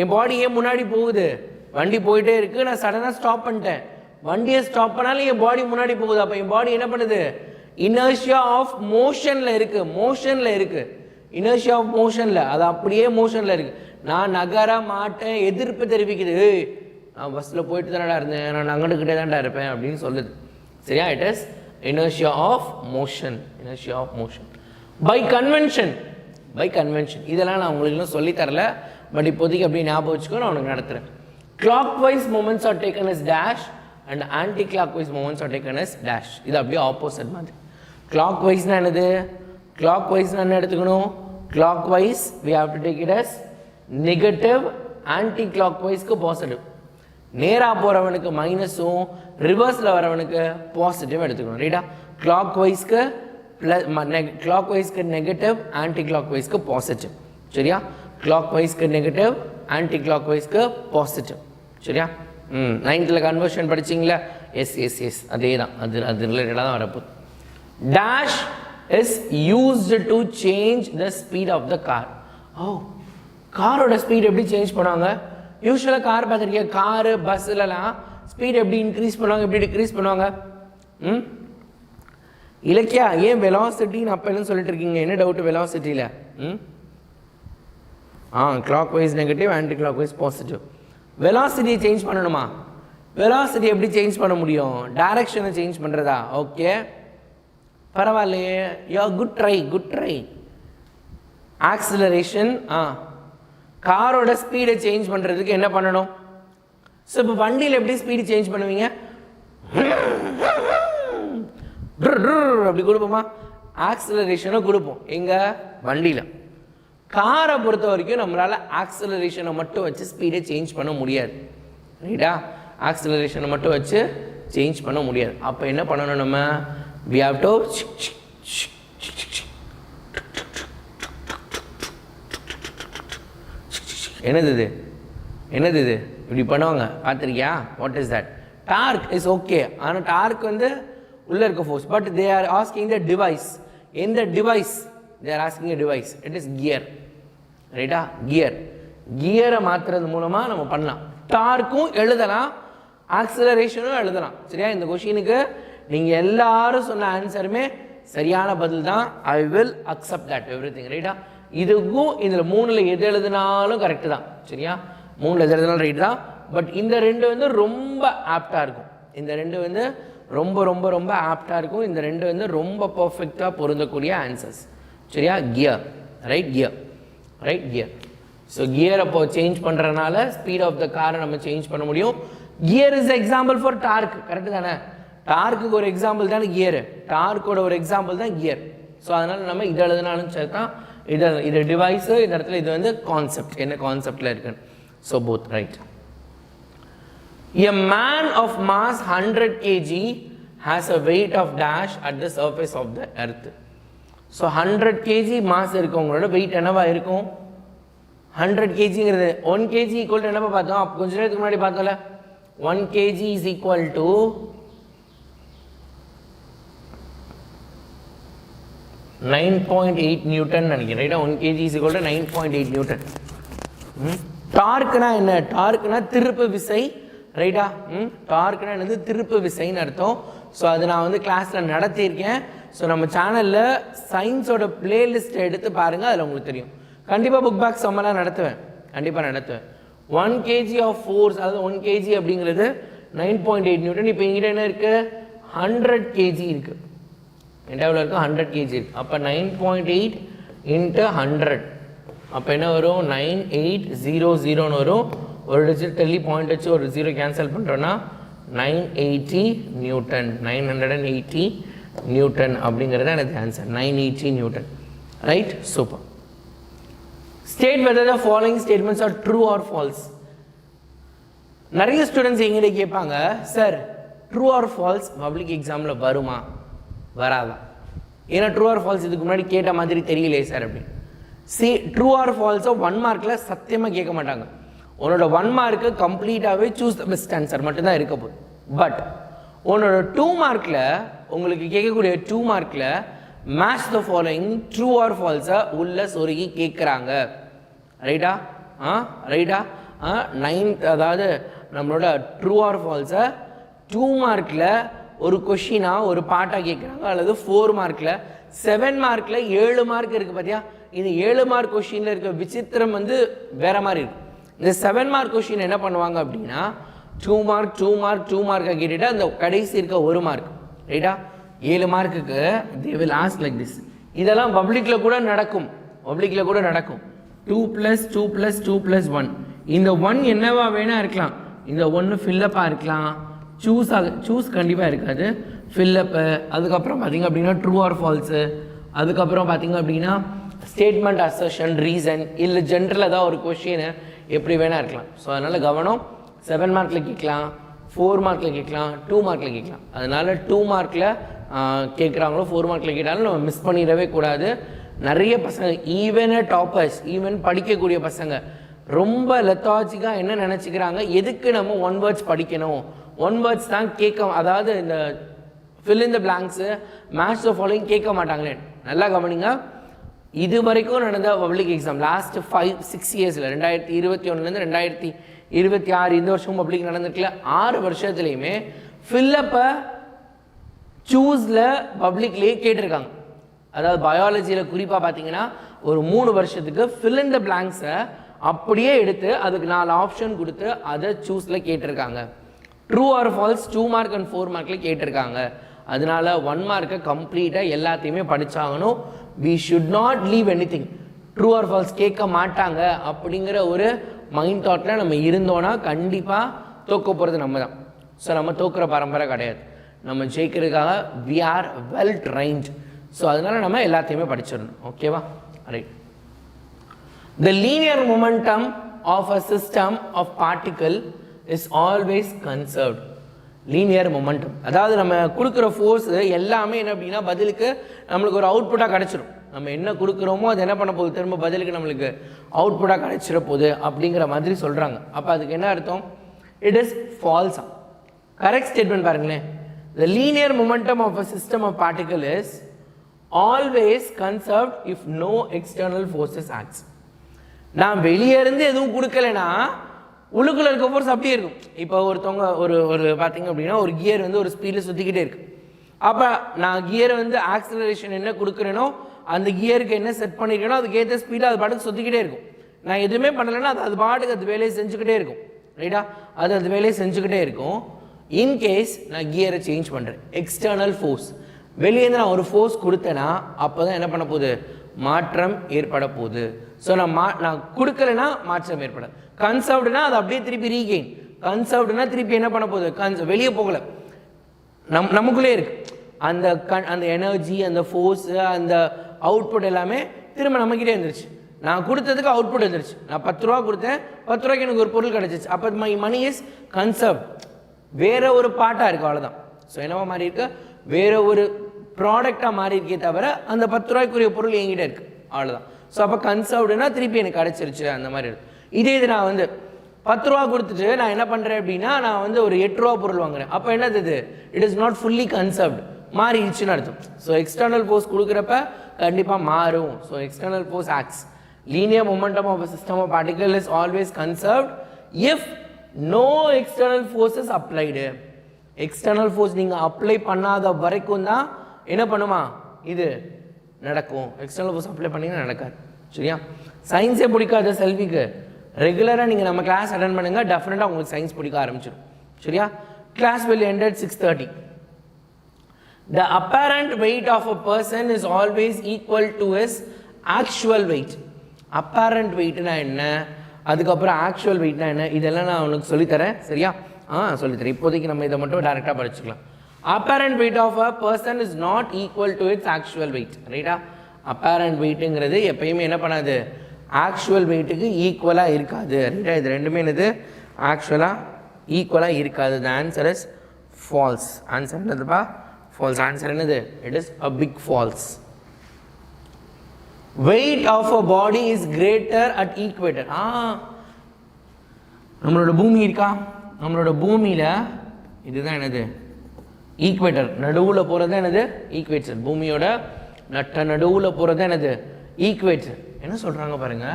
என் பாடி ஏன் முன்னாடி போகுது, வண்டி போயிட்டே இருக்குது, நான் சடனாக ஸ்டாப் பண்ணிட்டேன். வண்டியை ஸ்டாப் பண்ணாலும் என் பாடி முன்னாடி போகுது. அப்போ என் பாடி என்ன பண்ணுது? இனர்ஷியா ஆஃப் மோஷனில் இருக்குது. இனர்ஷியா ஆஃப் மோஷனில், அது அப்படியே மோஷனில் இருக்குது. நான் நகர மாட்டேன், எதிர்ப்பு தெரிவிக்குது. நான் பஸ்ஸில் போயிட்டு தானடா இருந்தேன், நான் நகண்டுக்கிட்டே தான்டா இருப்பேன் அப்படின்னு சொல்லுது. சரியா? It is inertia of motion. By convention. இதெல்லாம் நான் உங்களுக்கு சொல்லி தரல, பட் இப்போதைக்கு அப்படியே ஞாபகம் வச்சுக்கோ, நான் உனக்கு நடத்துகிறேன். clockwise moments are taken as dash and anti-clockwise moments are taken as dash. இது அப்படியே ஆப்போசிட் மாதிரி. clockwise-னா என்னது? clockwise-னா என்ன எடுத்துக்கணும்? clockwise we have to take it as negative, anti-clockwise-க்கு positive. நேராக போகிறவனுக்கு மைனஸும் ரிவர்ஸில் வரவனுக்கு பாசிட்டிவ் எடுத்துக்கணும். ரைட்டா? கிளாக்வைஸ்க்கு நெகட்டிவ், ஆன்டி கிளாக்வைஸ்க்கு பாசிட்டிவ். சரியா? கிளாக்வைஸ்க்கு நெகட்டிவ், ஆன்டி கிளாக்வைஸ்க்கு பாசிட்டிவ். சரியா? 9th conversion படிச்சிங்களா? எஸ் அதே தான், அது ரிலேட்டடாக தான் வரப்போகுது. Dash is used to change the speed of the car. காரோட ஸ்பீட் எப்படி சேஞ்ச் பண்ணுவாங்க? யூஸ்வலாக கார் பார்த்துருக்கீங்க, காரு பஸ்ஸுலலாம் ஸ்பீட் எப்படி இன்க்ரீஸ் பண்ணுவாங்க, எப்படி டிக்ரீஸ் பண்ணுவாங்க? இலக்கியா, ஏன் வெலாசிட்டின்னு அப்போன்னு சொல்லிட்டு இருக்கீங்க? என்ன டவுட்டு வெலாசிட்டியில்? Clockwise negative, anticlockwise positive. வெலாசிட்டியை சேஞ்ச் பண்ணணுமா? வெலாசிட்டி எப்படி சேஞ்ச் பண்ண முடியும்? டைரக்ஷனை சேஞ்ச் பண்ணுறதா? ஓகே, பரவாயில்லையே. Good try. ஆக்சிலரேஷன். காரோட ஸ்பீடை சேஞ்ச் பண்ணுறதுக்கு என்ன பண்ணணும்? ஸோ இப்போ வண்டியில் எப்படி ஸ்பீடு சேஞ்ச் பண்ணுவீங்க? அப்படி கொடுப்போமா? ஆக்சிலரேஷனை கொடுப்போம். எங்கே? வண்டியில். காரை பொறுத்த வரைக்கும் நம்மளால் ஆக்சிலரேஷனை மட்டும் வச்சு ஸ்பீடை சேஞ்ச் பண்ண முடியாது. ரைட்டா? ஆக்சிலரேஷனை மட்டும் வச்சு சேஞ்ச் பண்ண முடியாது. அப்போ என்ன பண்ணணும் நம்ம? we have to என்னது இது இப்படி பண்ணுவாங்க, பார்த்துருக்கியா? What is that? Torque is okay, ஆனால் டார்க் வந்து உள்ளே இருக்க force. But they are asking the device. எந்த device? They are asking a device. It is gear. ரைட்டா? கியரை மாற்றுறது மூலமாக நம்ம பண்ணலாம். டார்க்கும் எழுதலாம், ஆக்சிலரேஷனும் எழுதலாம். சரியா? இந்த கொஷினுக்கு நீங்கள் எல்லாரும் சொன்ன ஆன்சருமே சரியான பதில் தான். I will accept that everything. ரைட்டா? இதுக்கும் இதில் 3ல் எது எழுதினாலும் கரெக்டு தான். சரியா? 3ல் எது எழுதினாலும் ரைட் தான். பட் இந்த ரெண்டு வந்து ரொம்ப ஆப்டாக இருக்கும். இந்த ரெண்டு வந்து ரொம்ப ரொம்ப ரொம்ப ஆப்டாக இருக்கும். இந்த ரெண்டு வந்து ரொம்ப பர்ஃபெக்டாக பொருந்தக்கூடிய ஆன்சர்ஸ். சரியா? கியர். ரைட்? ஸோ கியர் அப்போ சேஞ்ச் பண்ணுறதுனால ஸ்பீட் ஆஃப் த காரை நம்ம சேஞ்ச் பண்ண முடியும். Gear is example for torque. Correct தானே? டார்க்குக்கு ஒரு எக்ஸாம்பிள் தானே கியரு. டார்க்கோட ஒரு எக்ஸாம்பிள் தான் கியர். ஸோ அதனால் நம்ம இதை எழுதினாலும் சரி தான். இது டிவைஸு, இந்த இடத்துல இது வந்து கான்செப்ட். என்ன கான்செப்டில் இருக்குன்னு. So both right. A man of mass 100 kg has a weight of dash at the surface of the earth. So 100 kg mass இருக்கவங்களோட வெயிட் என்னவா இருக்கும்? 100 kgங்கிறது 1 kg ஈக்குவல் டு என்னப்பா பார்த்தோம்? அப்போ கொஞ்சம் நேரத்துக்கு முன்னாடி பார்த்தோம்ல, 1 kg is equal to 9.8 newton நினைக்கிறேன். ரைட்டா? 1 kg is equal to 9.8 newton. டார்க்னா என்ன? டார்க்னா திருப்பு விசை. ரைட்டா? டார்க்னா என்னது? திருப்பு விசைன்னு அர்த்தம். ஸோ அது நான் வந்து கிளாஸில் நடத்தியிருக்கேன். ஸோ நம்ம சேனலில் சயின்ஸோட பிளேலிஸ்ட் எடுத்து பாருங்கள், அதில் உங்களுக்கு தெரியும். கண்டிப்பாக புக் பேக் சம்மெல்லாம் நடத்துவேன். 1 kg ஆஃப் ஃபோர்ஸ், அதாவது 1 kg அப்படிங்கிறது 9.8 நியூட்டன். இப்போ எங்கிட்ட என்ன இருக்குது? 100 kg இருக்குது. எவ்வளோ இருக்குது? 100 kg இருக்குது. அப்போ 9.8 × 100. அப்போ என்ன வரும்? 9800 வரும். ஒரு டிஜிட் தள்ளி பாயிண்ட் வச்சு ஒரு 0 கேன்சல் பண்ணுறோன்னா 980 நியூட்டன். 980 நியூட்டன் அப்படிங்கிறது எனக்கு answer. 980 Newton. Right? Super. State whether the following statements are true or falls. நிறைய ஸ்டூடெண்ட்ஸ் எங்கிட்ட கேட்பாங்க, sir true or falls public எக்ஸாமில் வருமா வராதா? ஏன்னா ட்ரூ ஆர் ஃபால்ஸ் இதுக்கு முன்னாடி கேட்ட மாதிரி தெரியலையே சார் அப்படின்னு. ட்ரூ ஆர் ஃபால்ஸோ 1 மார்க்கில் சத்தியமாக கேட்க மாட்டாங்க. உன்னோட 1 மார்க்கு கம்ப்ளீட்டாகவே சூஸ் த பெஸ்ட் ஆன்சர் மட்டும்தான் இருக்க போகுது. பட் உன்னோட 2 மார்க்கில் உங்களுக்கு கேட்கக்கூடிய 2 மார்க்கில் match the following true or ஃபால்ஸை உள்ள சொருகி கேட்குறாங்க. ரைட்டா? ரைட்டா? 9th, அதாவது நம்மளோட ட்ரூ ஆர் ஃபால்ஸை 2 மார்க்கில் ஒரு கொஷினாக ஒரு பாட்டாக கேட்குறாங்க, அல்லது 4 மார்க்கில் 7 மார்க்கில் 7 மார்க் இருக்குது பார்த்தியா. இந்த 7 மார்க் கொஷினில் இருக்க விசித்திரம் வந்து வேறு மாதிரி இருக்கும். இந்த 7 மார்க் கொஷின் என்ன பண்ணுவாங்க அப்படின்னா 2 மார்க் 2 மார்க் 2 மார்க்காக கேட்டுட்டு அந்த கடைசி இருக்க 1 மார்க் ரைட்டா 7 மார்க்குக்கு they will ask like this. இதெல்லாம் பப்ளிக்கில் கூட நடக்கும், 2 + 2 + 2 + 1. இந்த 1 என்னவா வேணா இருக்கலாம், இந்த 1 ஃபில்லப்பாக இருக்கலாம், சூஸ் கண்டிப்பாக இருக்காது, ஃபில்லப்பு. அதுக்கப்புறம் பார்த்திங்க அப்படின்னா ட்ரூ ஆர் ஃபால்ஸு, அதுக்கப்புறம் பார்த்திங்க அப்படின்னா ஸ்டேட்மெண்ட், அசர்ஷன், ரீசன், இல்லை ஜென்ரல் ஏதாவது ஒரு கொஷின் எப்படி வேணா இருக்கலாம். ஸோ அதனால் கவனம், 7 மார்க்கில் கேட்கலாம், 4 மார்க்கில் கேட்கலாம், 2 மார்க்கில் கேட்கலாம். அதனால் 2 மார்க்கில் கேட்குறாங்களோ 4 மார்க்கில் கேட்டாலும் நம்ம மிஸ் பண்ணிடவே கூடாது. நிறைய பசங்க ஈவன் டாப்பர்ஸ், ஈவன் படிக்கக்கூடிய பசங்க ரொம்ப லெத்தாஜிக்காக என்ன நினச்சிக்கிறாங்க, எதுக்கு நம்ம 1 வேர்ட்ஸ் படிக்கணும், 1 வேர்ட்ஸ் தான் கேட்க, அதாவது இந்த fill in the blanks, match the following கேட்க மாட்டாங்களே. நல்லா கவனிங்க, இது வரைக்கும் நடந்த பப்ளிக் எக்ஸாம் லாஸ்ட் 5-6 இயர்ஸில் 2021 2026 இந்த வருஷம் பப்ளிக் நடந்திருக்கல, 6 வருஷத்துலையுமே ஃபில்லப்பை சூஸில் பப்ளிக்லேயே கேட்டிருக்காங்க. அதாவது பயாலஜியில் குறிப்பாக பார்த்தீங்கன்னா ஒரு 3 வருஷத்துக்கு ஃபில் இன் த பிளாங்க்ஸை அப்படியே எடுத்து அதுக்கு 4 ஆப்ஷன் கொடுத்து அதை சூஸில் கேட்டிருக்காங்க. True or false 2 mark and 4 மார்க்கில் கேட்டிருக்காங்க. அதனால 1 மார்க்கை கம்ப்ளீட்டாக எல்லாத்தையுமே படித்தாகணும். We should not leave anything. True or false கேட்க மாட்டாங்க அப்படிங்கிற ஒரு மைண்ட் தாட்டில் நம்ம இருந்தோன்னா கண்டிப்பாக தோக்க போகிறது நம்ம தான். ஸோ நம்ம தோக்குற பரம்பரை கிடையாது, நம்ம ஜெயிக்கிறதுக்காக we are well trained. So அதனால் நம்ம எல்லாத்தையுமே படிச்சிடணும். ஓகேவா? Right. The linear momentum of a system of particle is always conserved. Linear momentum, அதாவது நம்ம கொடுக்குற ஃபோர்ஸ் எல்லாமே என்ன அப்படின்னா பதிலுக்கு நம்மளுக்கு ஒரு அவுட்புட்டாக கிடச்சிடும். நம்ம என்ன கொடுக்குறோமோ அது என்ன பண்ண போகுது, திரும்ப பதிலுக்கு நம்மளுக்கு அவுட்புட்டாக கிடச்சிட போகுது அப்படிங்கிற மாதிரி சொல்கிறாங்க. அப்போ அதுக்கு என்ன அர்த்தம்? இட் இஸ் ஃபால்ஸா. கரெக்ட் ஸ்டேட்மெண்ட் பாருங்களேன். The linear momentum of a system of particle is always conserved if no external forces acts. நான் வெளியே இருந்து எதுவும் கொடுக்கலைன்னா உள்ளுக்குள்ள இருக்க ஃபோர்ஸ் அப்படியே இருக்கும். இப்போ ஒருத்தவங்க ஒரு பார்த்தீங்க அப்படின்னா ஒரு கியர் வந்து ஒரு ஸ்பீடில் சுற்றிக்கிட்டே இருக்கு. அப்போ நான் கியரை வந்து ஆக்சிலரேஷன் என்ன கொடுக்குறேனோ அந்த கியருக்கு என்ன செட் பண்ணியிருக்கேனோ அதுக்கு ஏற்ற ஸ்பீடில் அது பாட்டுக்கு சுற்றிக்கிட்டே இருக்கும். நான் எதுவுமே பண்ணலைன்னா அது பாட்டுக்கு அது வேலையை செஞ்சுக்கிட்டே இருக்கும். ரைட்டா? அது வேலையை செஞ்சுக்கிட்டே இருக்கும். இன்கேஸ் நான் கியரை சேஞ்ச் பண்ணுறேன், எக்ஸ்டர்னல் ஃபோர்ஸ் வெளியேருந்து நான் ஒரு ஃபோர்ஸ் கொடுத்தேன்னா அப்போ தான் என்ன பண்ண போகுது, மாற்றம் ஏற்பட போகுது. ஸோ நான் கொடுக்கலைன்னா மாற்றம் ஏற்படாது. கன்சர்வ்டுனா அது அப்படியே திருப்பி ரீகெயின், கன்சர்வ்டுனா திருப்பி என்ன பண்ண போகுது, வெளியே போகலை, நமக்குள்ளே இருக்கு. அந்த எனர்ஜி, அந்த ஃபோர்ஸு, அந்த அவுட்புட் எல்லாமே திரும்ப நம்மக்கிட்டே இருந்துருச்சு. நான் கொடுத்ததுக்கு அவுட்புட் வந்துருச்சு. நான் 10 ரூபா கொடுத்தேன், 10 ரூபாய்க்கு எனக்கு ஒரு பொருள் கிடச்சிச்சு. அப்போ மை மணி இஸ் கன்சர்வ். வேற ஒரு பாட்டாக இருக்குது, அவ்வளோதான். ஸோ என்னவா மாறி இருக்கு, வேற ஒரு ப்ராடக்டாக மாறி இருக்கே தவிர அந்த 10 ரூபாய்க்குரிய பொருள் என்கிட்ட இருக்குது, அவ்வளோதான். ஸோ அப்போ கன்சர்வ்டுனா திருப்பி எனக்கு கிடச்சிருச்சு அந்த மாதிரி இருக்குது. இது நான் வந்து 10 ரூபா கொடுத்துட்டு நான் என்ன பண்ணுறேன் அப்படின்னா நான் வந்து ஒரு 8 ரூபா பொருள் வாங்குறேன். அப்போ என்னது இது, it is not fully conserved, மாறிடுச்சுன்னு அர்த்தம். ஸோ எக்ஸ்டர்னல் ஃபோர்ஸ் கொடுக்குறப்ப கண்டிப்பாக மாறும். So external force acts. Linear momentum of a system of particle is always conserved if no external force is applied. External force நீங்கள் அப்ளை பண்ணாத வரைக்கும் தான் என்ன பண்ணுமா இது நடக்கும். எக்ஸ்டர்னல் ஃபோர்ஸ் அப்ளை பண்ணிங்கன்னா நடக்காது. சரியா? சயின்ஸே பிடிக்காத செல்விக்கு ரெகுலராக நீங்கள் நம்ம கிளாஸ் அட்டன் பண்ணுங்கள், டெஃபினட்டாக உங்களுக்கு சயின்ஸ் பிடிக்க ஆரம்பிச்சிடும். சரியா? Class will end at 6:30. The apparent weight of a person is always equal to his actual weight. apparent weightனா என்ன, அதுக்கப்புறம் ஆக்சுவல் வெயிட்னா என்ன, இதெல்லாம் நான் உனக்கு சொல்லித்தரேன். சரியா? சொல்லித்தரேன். இப்போதைக்கு நம்ம இதை மட்டும் டேரெக்டாக படிச்சுக்கலாம். apparent weight of a person is not equal to its actual weight. ரைட்டா? apparent weightங்கிறது எப்பயுமே என்ன பண்ணாது, ஆக்சுவல் வெயிட்டுக்கு ஈக்குவலாக இருக்காது. ரைட்டா? இது ரெண்டுமே என்னது, ஆக்சுவலாக ஈக்குவலாக இருக்காது. The answer is false. Answer என்னதுப்பா, ஃபால்ஸ். ஆன்சர் என்னது, it is a big false. weight of a body is greater at equator. நம்மளோட பூமி இருக்கா, நம்மளோட பூமியில் இதுதான் என்னது, ஈக்குவேட்டர். நடுவில் போகிறது என்னது, ஈக்குவேட்டர். பூமியோட நடுவில் போகிறது என்னது, ஈக்குவேட்டர். என்ன சொல்கிறாங்க பாருங்க,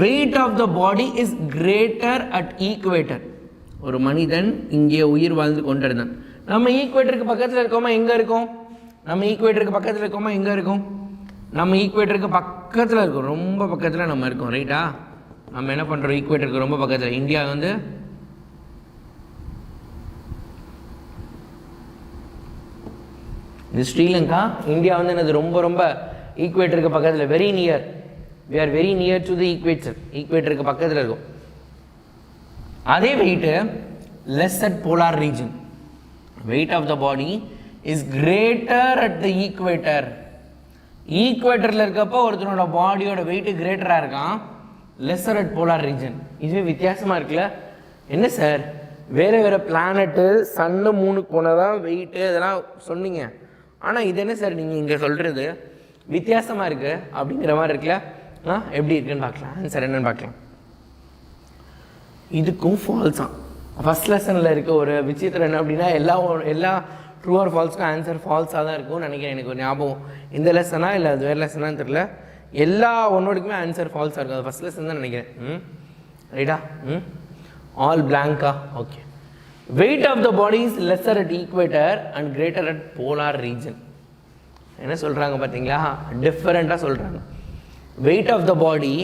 weight of the body is greater at equator. ஒரு மனிதன் இங்கே உயிர் வாழ்ந்து கொண்டிருந்தான். நம்ம ஈக்குவேட்டருக்கு பக்கத்தில் இருக்கோமா எங்கே இருக்கோம்? நம்ம ஈக்குவேட்டருக்கு பக்கத்தில் இருக்கோமா எங்கே இருக்கோம்? நம்ம ஈக்குவேட்டருக்கு பக்கத்தில் இருக்கோம், ரொம்ப பக்கத்தில் நம்ம இருக்கோம். ரைட்டா? நம்ம என்ன பண்ணுறோம்? ஈக்குவேட்டருக்கு ரொம்ப பக்கத்தில். இந்தியா வந்து இது ஸ்ரீலங்கா, இந்தியா வந்து என்னது ரொம்ப ரொம்ப ஈக்குவேட்டருக்கு பக்கத்தில், very near. We are very near to the equator. ஈக்குவேட்டருக்கு பக்கத்தில் இருக்கும். அதே weight less at polar region. Weight of the body is greater at the equator. ஈக்குவேட்டரில் இருக்கப்போ ஒருத்தனோட பாடியோட வெயிட்டு கிரேட்டராக இருக்கான், லெஸ்ஸர் அட் போலார் ரீஜன். இதுவே வித்தியாசமாக இருக்குல்ல? என்ன சார் வேறு வேறு பிளானட்டு சன்னு மூணுக்கு போனதான் வெயிட்டு இதெல்லாம் சொன்னீங்க, ஆனால் இது என்ன சார் நீங்கள் இங்கே சொல்கிறது வித்தியாசமாக இருக்குது அப்படிங்கிற மாதிரி இருக்குல்ல? எப்படி இருக்குன்னு பார்க்கலாம். ஆன்சர் என்னன்னு பார்க்கலாம். இதுக்கும் ஃபால்ஸாக ஃபஸ்ட் லெசனில் இருக்க ஒரு விசித்திரம் என்ன அப்படின்னா எல்லா ட்ரூ ஆர் ஃபால்ஸ்க்கும் ஆன்சர் ஃபால்ஸாக தான் இருக்கும்னு நினைக்கிறேன். எனக்கு ஒரு ஞாபகம், இந்த லெசனா இல்லை அது வேறு லெசனான்னு தெரியல, எல்லா ஒன்னோடுக்குமே ஆன்சர் ஃபால்ஸாக இருக்கும். அது ஃபஸ்ட் லெசன் தான் நினைக்கிறேன். ரைட்டா? ஆல் பிளாங்கா? Okay. Weight of the body is lesser at equator and greater at polar region. என்ன சொல்கிறாங்க பார்த்தீங்களா? டிஃப்ரெண்ட்டாக சொல்கிறாங்க. வெயிட் ஆஃப் த பாடி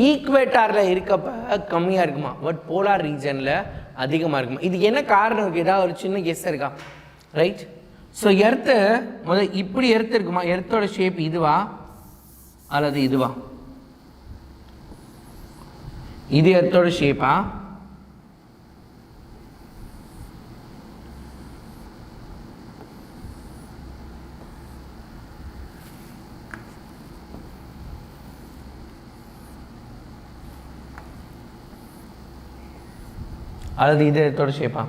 ஈக்குவேட்டரில் இருக்கப்ப கம்மியாக இருக்குமா, பட் போலார் ரீஜனில் அதிகமாக இருக்குமா. இதுக்கு என்ன காரணம் இருக்குது? ஏதாவது ஒரு சின்ன கெஸ் இருக்கா? ரைட்? ஸோ எர்த்து முதல் இப்படி எர்த்து இருக்குமா? எர்த்தோட ஷேப் இதுவா அல்லது இதுவா? இது எர்த்தோட ஷேப்பா? அல்லது இது எர்த்தோட ஷேப்பா?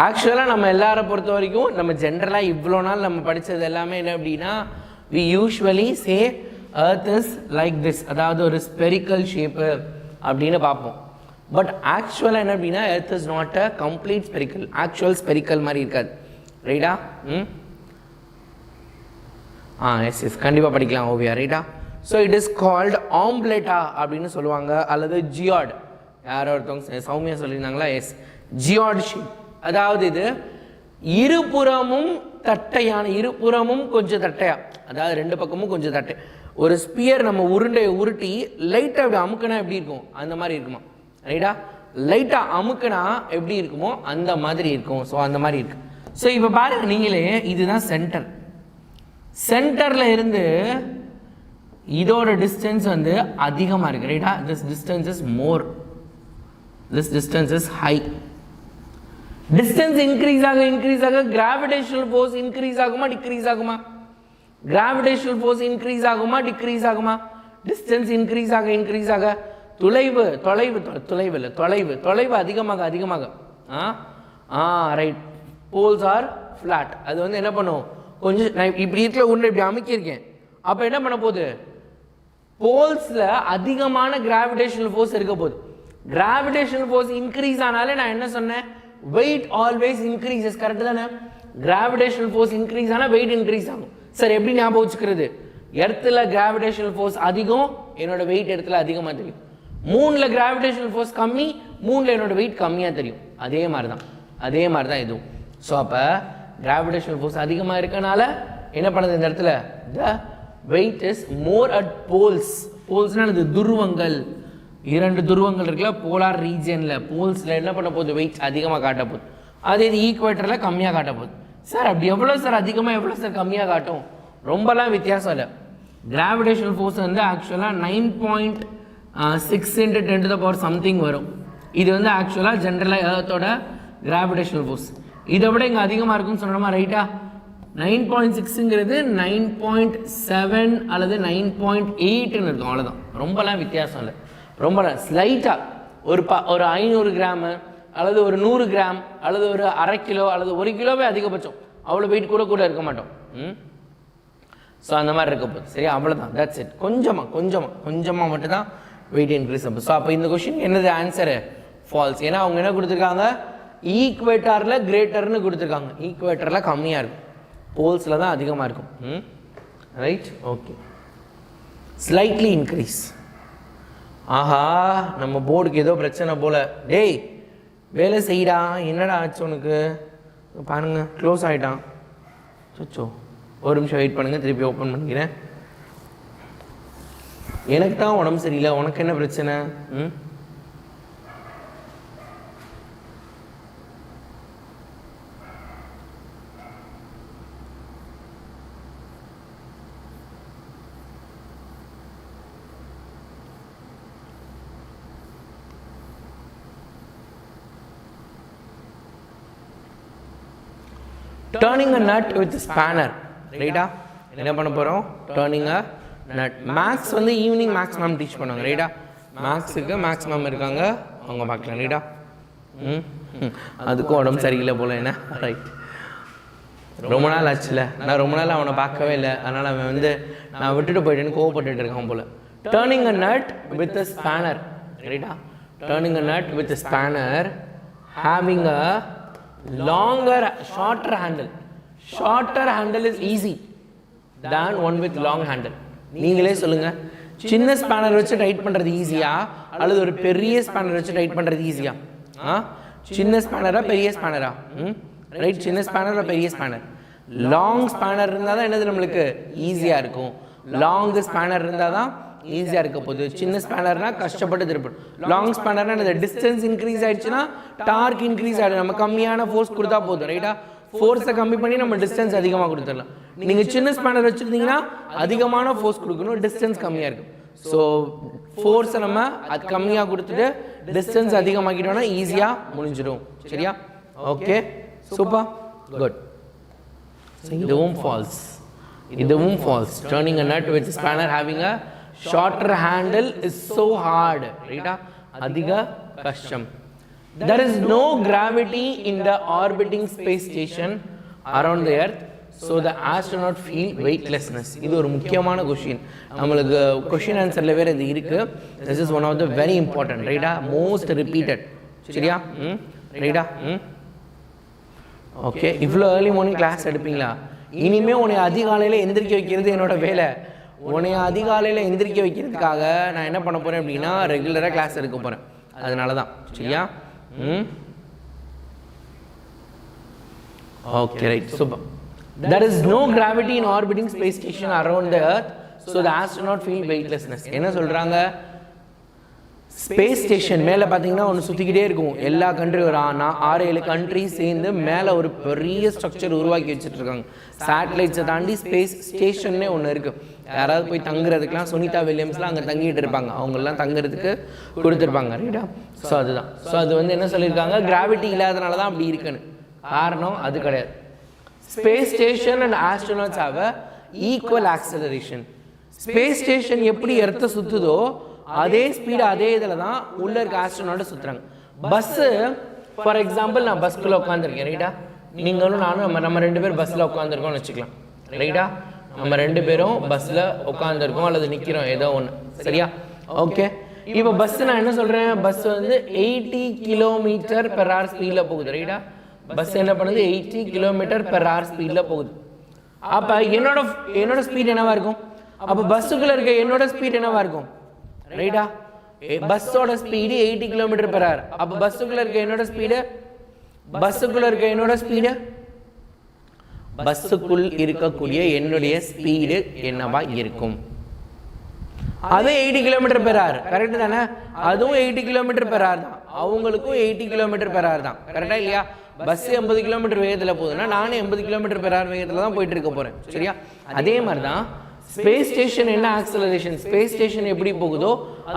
ஆக்சுவலாக நம்ம எல்லாரை பொறுத்த வரைக்கும் நம்ம ஜென்ரலாக இவ்வளோ நாள் நம்ம படித்தது எல்லாமே என்ன அப்படின்னா, we usually say earth is like this, அதாவது ஒரு ஸ்பெரிக்கல் ஷேப்பு அப்படின்னு பார்ப்போம். பட் ஆக்சுவலாக என்ன அப்படின்னா earth is not a complete spherical. Actual spherical மாதிரி இருக்காது. ரைட்டா? எஸ் கண்டிப்பாக படிக்கலாம் ஓவியா. ரைட்டா? ஸோ இட் இஸ் கால்டு ஆம்ப்ளேட்டா அப்படின்னு சொல்லுவாங்க, அல்லது ஜியாட். யாரோ ஒருத்தவங்க சௌமியா சொல்லியிருந்தாங்களா? Yes, geoid shape. அதாவது இது இருபுறமும் தட்டையான, இருபுறமும் கொஞ்சம் தட்டையா, அதாவது ரெண்டு பக்கமும் கொஞ்சம் தட்டை. ஒரு ஸ்பியர் நம்ம உருண்டையை உருட்டி லைட்டாக அப்படி அமுக்கினா எப்படி இருக்கும் அந்த மாதிரி இருக்குமா? ரைட்டா? லைட்டாக அமுக்கினா எப்படி இருக்குமோ அந்த மாதிரி இருக்கும். ஸோ அந்த மாதிரி இருக்கு. ஸோ இப்போ பாருங்க நீங்களே, இதுதான் சென்டர். சென்டரில் இருந்து இதோட டிஸ்டன்ஸ் வந்து அதிகமாக இருக்குது. ரைட்டா? This distance is more, this distance is high. Distance increase ஆக கிராவிடேஷனல் ஃபோர்ஸ் இன்க்ரீஸ் ஆகுமா டிக்ரீஸ் ஆகுமா? கிராவிடேஷனல் ஃபோர்ஸ் இன்க்ரீஸ் ஆகுமா டிக்ரீஸ் ஆகுமா? டிஸ்டன்ஸ் இன்க்ரீஸ் ஆக தொலைவு அதிகமாக ரைட். Poles R flat. அது வந்து என்ன பண்ணும், கொஞ்சம் நான் இப்படி இருக்கிற உருண்டை இப்படி அமைக்கியிருக்கேன், அப்போ என்ன பண்ண போகுது, போல்ஸில் அதிகமான கிராவிடேஷனல் ஃபோர்ஸ் இருக்க போகுது. கிராவிடேஷனல் ஃபோர்ஸ் இன்க்ரீஸ் ஆனாலே நான் என்ன சொன்னேன், வெயிட் ஆல்வேஸ் இன்க்ரீசஸ். கரெக்டு தானே? கிராவிடேஷனல் ஃபோர்ஸ் இன்க்ரீஸ் ஆனால் வெயிட் இன்க்ரீஸ் ஆகும். சார் எப்படி ஞாபகம் வச்சுக்கிறது? எர்த்தில் கிராவிடேஷனல் ஃபோர்ஸ் அதிகம், என்னோட வெயிட் இடத்துல அதிகமாக தெரியும். மூணில் கிராவிடேஷனல் ஃபோர்ஸ் கம்மி, மூணில் என்னோட வெயிட் கம்மியாக தெரியும். அதே மாதிரி தான் இதுவும். ஸோ அப்போ கிராவிடேஷனல் ஃபோர்ஸ் அதிகமாக இருக்கனால என்ன பண்ணுது இந்த இடத்துல, the weight is more at poles. போல்ஸ்னால் இது துருவங்கள், இரண்டு துருவங்கள் இருக்குல்ல போலார் ரீஜனில். போல்ஸில் என்ன பண்ண போகுது, வெயிட் அதிகமாக காட்ட போகுது. அதே இது ஈக்குவேட்டரில் கம்மியாக காட்ட போகுது. சார் அப்படி எவ்வளோ சார் அதிகமாக, எவ்வளோ சார் கம்மியாக காட்டும்? ரொம்பலாம் வித்தியாசம் இல்லை. கிராவிடேஷனல் ஃபோர்ஸ் வந்து ஆக்சுவலாக 9.6 × 10⁻⁷ சம்திங் வரும். இது வந்து ஆக்சுவலாக ஜென்ரலாக எர்த்தோட கிராவிடேஷனல் ஃபோர்ஸ். இதை விட இங்கே அதிகமாக இருக்குன்னு சொன்னோமா? ரைட்டா? 9.6ங்கிறது 9.7 அல்லது 9.8ன்னு இருக்கும். அவ்வளோதான், ரொம்பலாம் வித்தியாசம் இல்லை. ரொம்ப ஸ்லைட்டாக ஒரு 500 கிராமு அல்லது ஒரு 100 கிராம் அல்லது ஒரு அரை கிலோ அல்லது 1 கிலோவே அதிகபட்சம், அவ்வளோ வெயிட் கூட இருக்க மாட்டோம். ஸோ அந்த மாதிரி இருக்க போகுது. சரியா? அவ்வளோதான், தட்ஸ் இட். கொஞ்சமாக மட்டும்தான் வெயிட் இன்க்ரீஸ் ஆகும். ஸோ அப்போ இந்த கொஸ்டின் என்னது ஆன்சரு? ஃபால்ஸ். ஏன்னா அவங்க என்ன கொடுத்துருக்காங்க, ஈக்குவேட்டரில் கிரேட்டர்னு கொடுத்துருக்காங்க, ஈக்குவேட்டரில் கம்மியாக இருக்கும், போல்ஸில் தான் அதிகமாக இருக்கும். Right, okay. Slightly increase. ஆஹா, நம்ம போர்டுக்கு ஏதோ பிரச்சனை போல். டேய் வேலை செய்யடா, என்னடா ஆச்சு உனக்கு? பாருங்க க்ளோஸ் ஆகிட்டான். சச்சோ, ஒரு நிமிஷம் வெயிட் பண்ணுங்கள், திருப்பி ஓப்பன் பண்ணிக்கிறேன். எனக்கு தான் உடம்பு சரியில்லை, உனக்கு என்ன பிரச்சனை? turning a nut with spanner. ரைட்டா, என்ன பண்ண போகிறோம்? turning a nut. மேக்ஸ் வந்து ஈவினிங் மேக்ஸ் மேம் டீச் பண்ணுவாங்க. ரைட்டா, மேக்ஸுக்கு மேக்ஸ் மேம் இருக்காங்க, அவங்க பார்க்கலாம். ரைட்டா, அதுக்கும் உடம்பு சரியில்லை போல். என்ன? ரைட், ரொம்ப நாள் ஆச்சுல, நான் ரொம்ப நாள் அவனை பார்க்கவே இல்லை, அதனால் அவன் வந்து நான் விட்டுட்டு போயிட்டேன்னு கோவப்பட்டுட்டு இருக்கான் போல். turning a nut with a spanner. ரைட்டா, turning a nut with a spanner having a longer shorter handle is easy than one with long handle. நீங்களே சொல்லுங்க, சின்ன ஸ்பேனர் வச்சு டைட் பண்றது ஈஸியா அல்லது ஒரு பெரிய ஸ்பேனர் வச்சு டைட் பண்றது ஈஸியா? சின்ன ஸ்பேனரா பெரிய ஸ்பேனரா? ரைட், சின்ன ஸ்பேனரா பெரிய ஸ்பேனர்? லாங் ஸ்பேனர் இருந்தால் தான் என்னது நம்மளுக்கு ஈஸியாக இருக்கும். லாங் ஸ்பேனர் இருந்தால் தான் ஈஸியாக இருக்க போகுது. சின்ன ஸ்பேனர்னா கஷ்டப்பட்டு திருப்பணும். லாங் ஸ்பேனர்னா இந்த டிஸ்டன்ஸ் இன்க்ரீஸ் ஆகிடுச்சுன்னா டார்க் இன்க்ரீஸ் ஆகிடும். நம்ம கம்மியான ஃபோர்ஸ் கொடுத்தா போதும். ரைட்டா, ஃபோர்ஸை கம்மி பண்ணி நம்ம டிஸ்டன்ஸ் அதிகமாக கொடுத்துடலாம். நீங்கள் சின்ன ஸ்பேனர் வச்சுருந்தீங்கன்னா அதிகமான ஃபோர்ஸ் கொடுக்கணும், டிஸ்டன்ஸ் கம்மியாக இருக்கும். ஸோ ஃபோர்ஸை நம்ம அது கம்மியாக கொடுத்துட்டு டிஸ்டன்ஸ் அதிகமாக்கிட்டோம்னா ஈஸியாக முடிஞ்சிடும். சரியா? Okay, super, good. இதுவும் ஃபால்ஸ், இதுவும் false. Turning a nut with spanner having a shorter handle is so hard. ரைட்டா, அதிக கஷ்டம். There is no gravity in the orbiting space station around the earth, so the astronaut feel weightlessness. இது ஒரு முக்கியமான question, நமக்கு question ஆன்சர்ல வேற இது இருக்கு. This is one of the very important. ரைட்டா, most repeated. சரியா? ரைட்டா, ஓகே. இவ்வளோ ஏர்லி மார்னிங் கிளாஸ் எடுப்பீங்களா? இனிமே உன்னை அதிகாலையில் எந்திரிக்க வைக்கிறது என்னோட வேலை. உன்னை அதிகாலையில் எந்திரிக்க வைக்கிறதுக்காக நான் என்ன பண்ண போகிறேன் அப்படின்னா ரெகுலராக கிளாஸ் எடுக்க போகிறேன். அதனால தான். சரியா? Okay, right, super. There is no gravity in orbiting space station around the earth, so the astronaut feel weightlessness. என்ன சொல்கிறாங்க? ஸ்பேஸ் ஸ்டேஷன் மேலே பார்த்தீங்கன்னா ஒன்று சுற்றிக்கிட்டே இருக்கும். எல்லா கண்ட்ரி ஒரு 6-7 கண்ட்ரி சேர்ந்து மேலே ஒரு பெரிய ஸ்ட்ரக்சர் உருவாக்கி வச்சுட்ருக்காங்க. சேட்டலைட்ஸை தாண்டி ஸ்பேஸ் ஸ்டேஷன்னே ஒன்று இருக்குது. யாராவது போய் தங்குறதுக்கெலாம் சுனிதா வில்லியம்ஸ்லாம் அங்கே தங்கிட்டு இருப்பாங்க, அவங்கெல்லாம் தங்குறதுக்கு கொடுத்துருப்பாங்க. ரைட்டா, ஸோ அதுதான். ஸோ அது வந்து என்ன சொல்லியிருக்காங்க? கிராவிட்டி இல்லாதனால தான் அப்படி இருக்குன்னு. காரணம் அது கிடையாது. Space station and astronauts have a equal acceleration. Space station எப்படி எர்த்தை சுற்றுதோ அதே ஸ்பீடு அதே இதில் தான் உள்ள இருக்க ஆஸ்ட்ரோநாட்டை சுற்றுறாங்க. பஸ்ஸு ஃபார் எக்ஸாம்பிள், நான் பஸ்க்குள்ளே உட்காந்துருக்கேன். ரைட்டா, நீங்களும் நானும் நம்ம 2 பேர் பஸ்ஸில் உட்காந்துருக்கோம்னு வச்சுக்கலாம். ரைட்டா, நம்ம 2 பேரும் பஸ்ஸில் உட்காந்துருக்கோம் அல்லது நிற்கிறோம், ஏதோ ஒன்று. சரியா? ஓகே. இப்போ பஸ்ஸு நான் என்ன சொல்கிறேன்? பஸ் வந்து 80 km/h ஸ்பீடில் போகுது. ரைட்டா, பஸ் என்ன பண்ணுது? 80 km/h ஸ்பீடில் போகுது. அப்போ என்னோட ஸ்பீட் என்னவா இருக்கும்? அப்போ பஸ்ஸுக்குள்ளே இருக்க என்னோட ஸ்பீட் என்னவா இருக்கும்? ரைட்டா, பஸ்ஸோட ஸ்பீடு 80 km/h. அப்போ பஸ்ஸுக்குள்ள இருக்க என்னோட ஸ்பீடு பஸ்ஸுக்குள் இருக்கக்கூடிய என்னுடைய ஸ்பீடு என்னவா இருக்கும்? அது 80 km/h. கரெக்டு தானே? அதுவும் 80 km/h தான், அவங்களுக்கும் 80 km/h தான். கரெக்டா இல்லையா? பஸ் 80 km வேகத்தில் போகுதுன்னா நானும் 80 km/h வேகத்தில் தான் போயிட்டு இருக்க போகிறேன். சரியா? அதே மாதிரி தான் ஸ்பேஸ் ஸ்டேஷன் என்ன ஆக்சலரேஷன்? ஸ்பேஸ் ஸ்டேஷன் எப்படி போகுதோ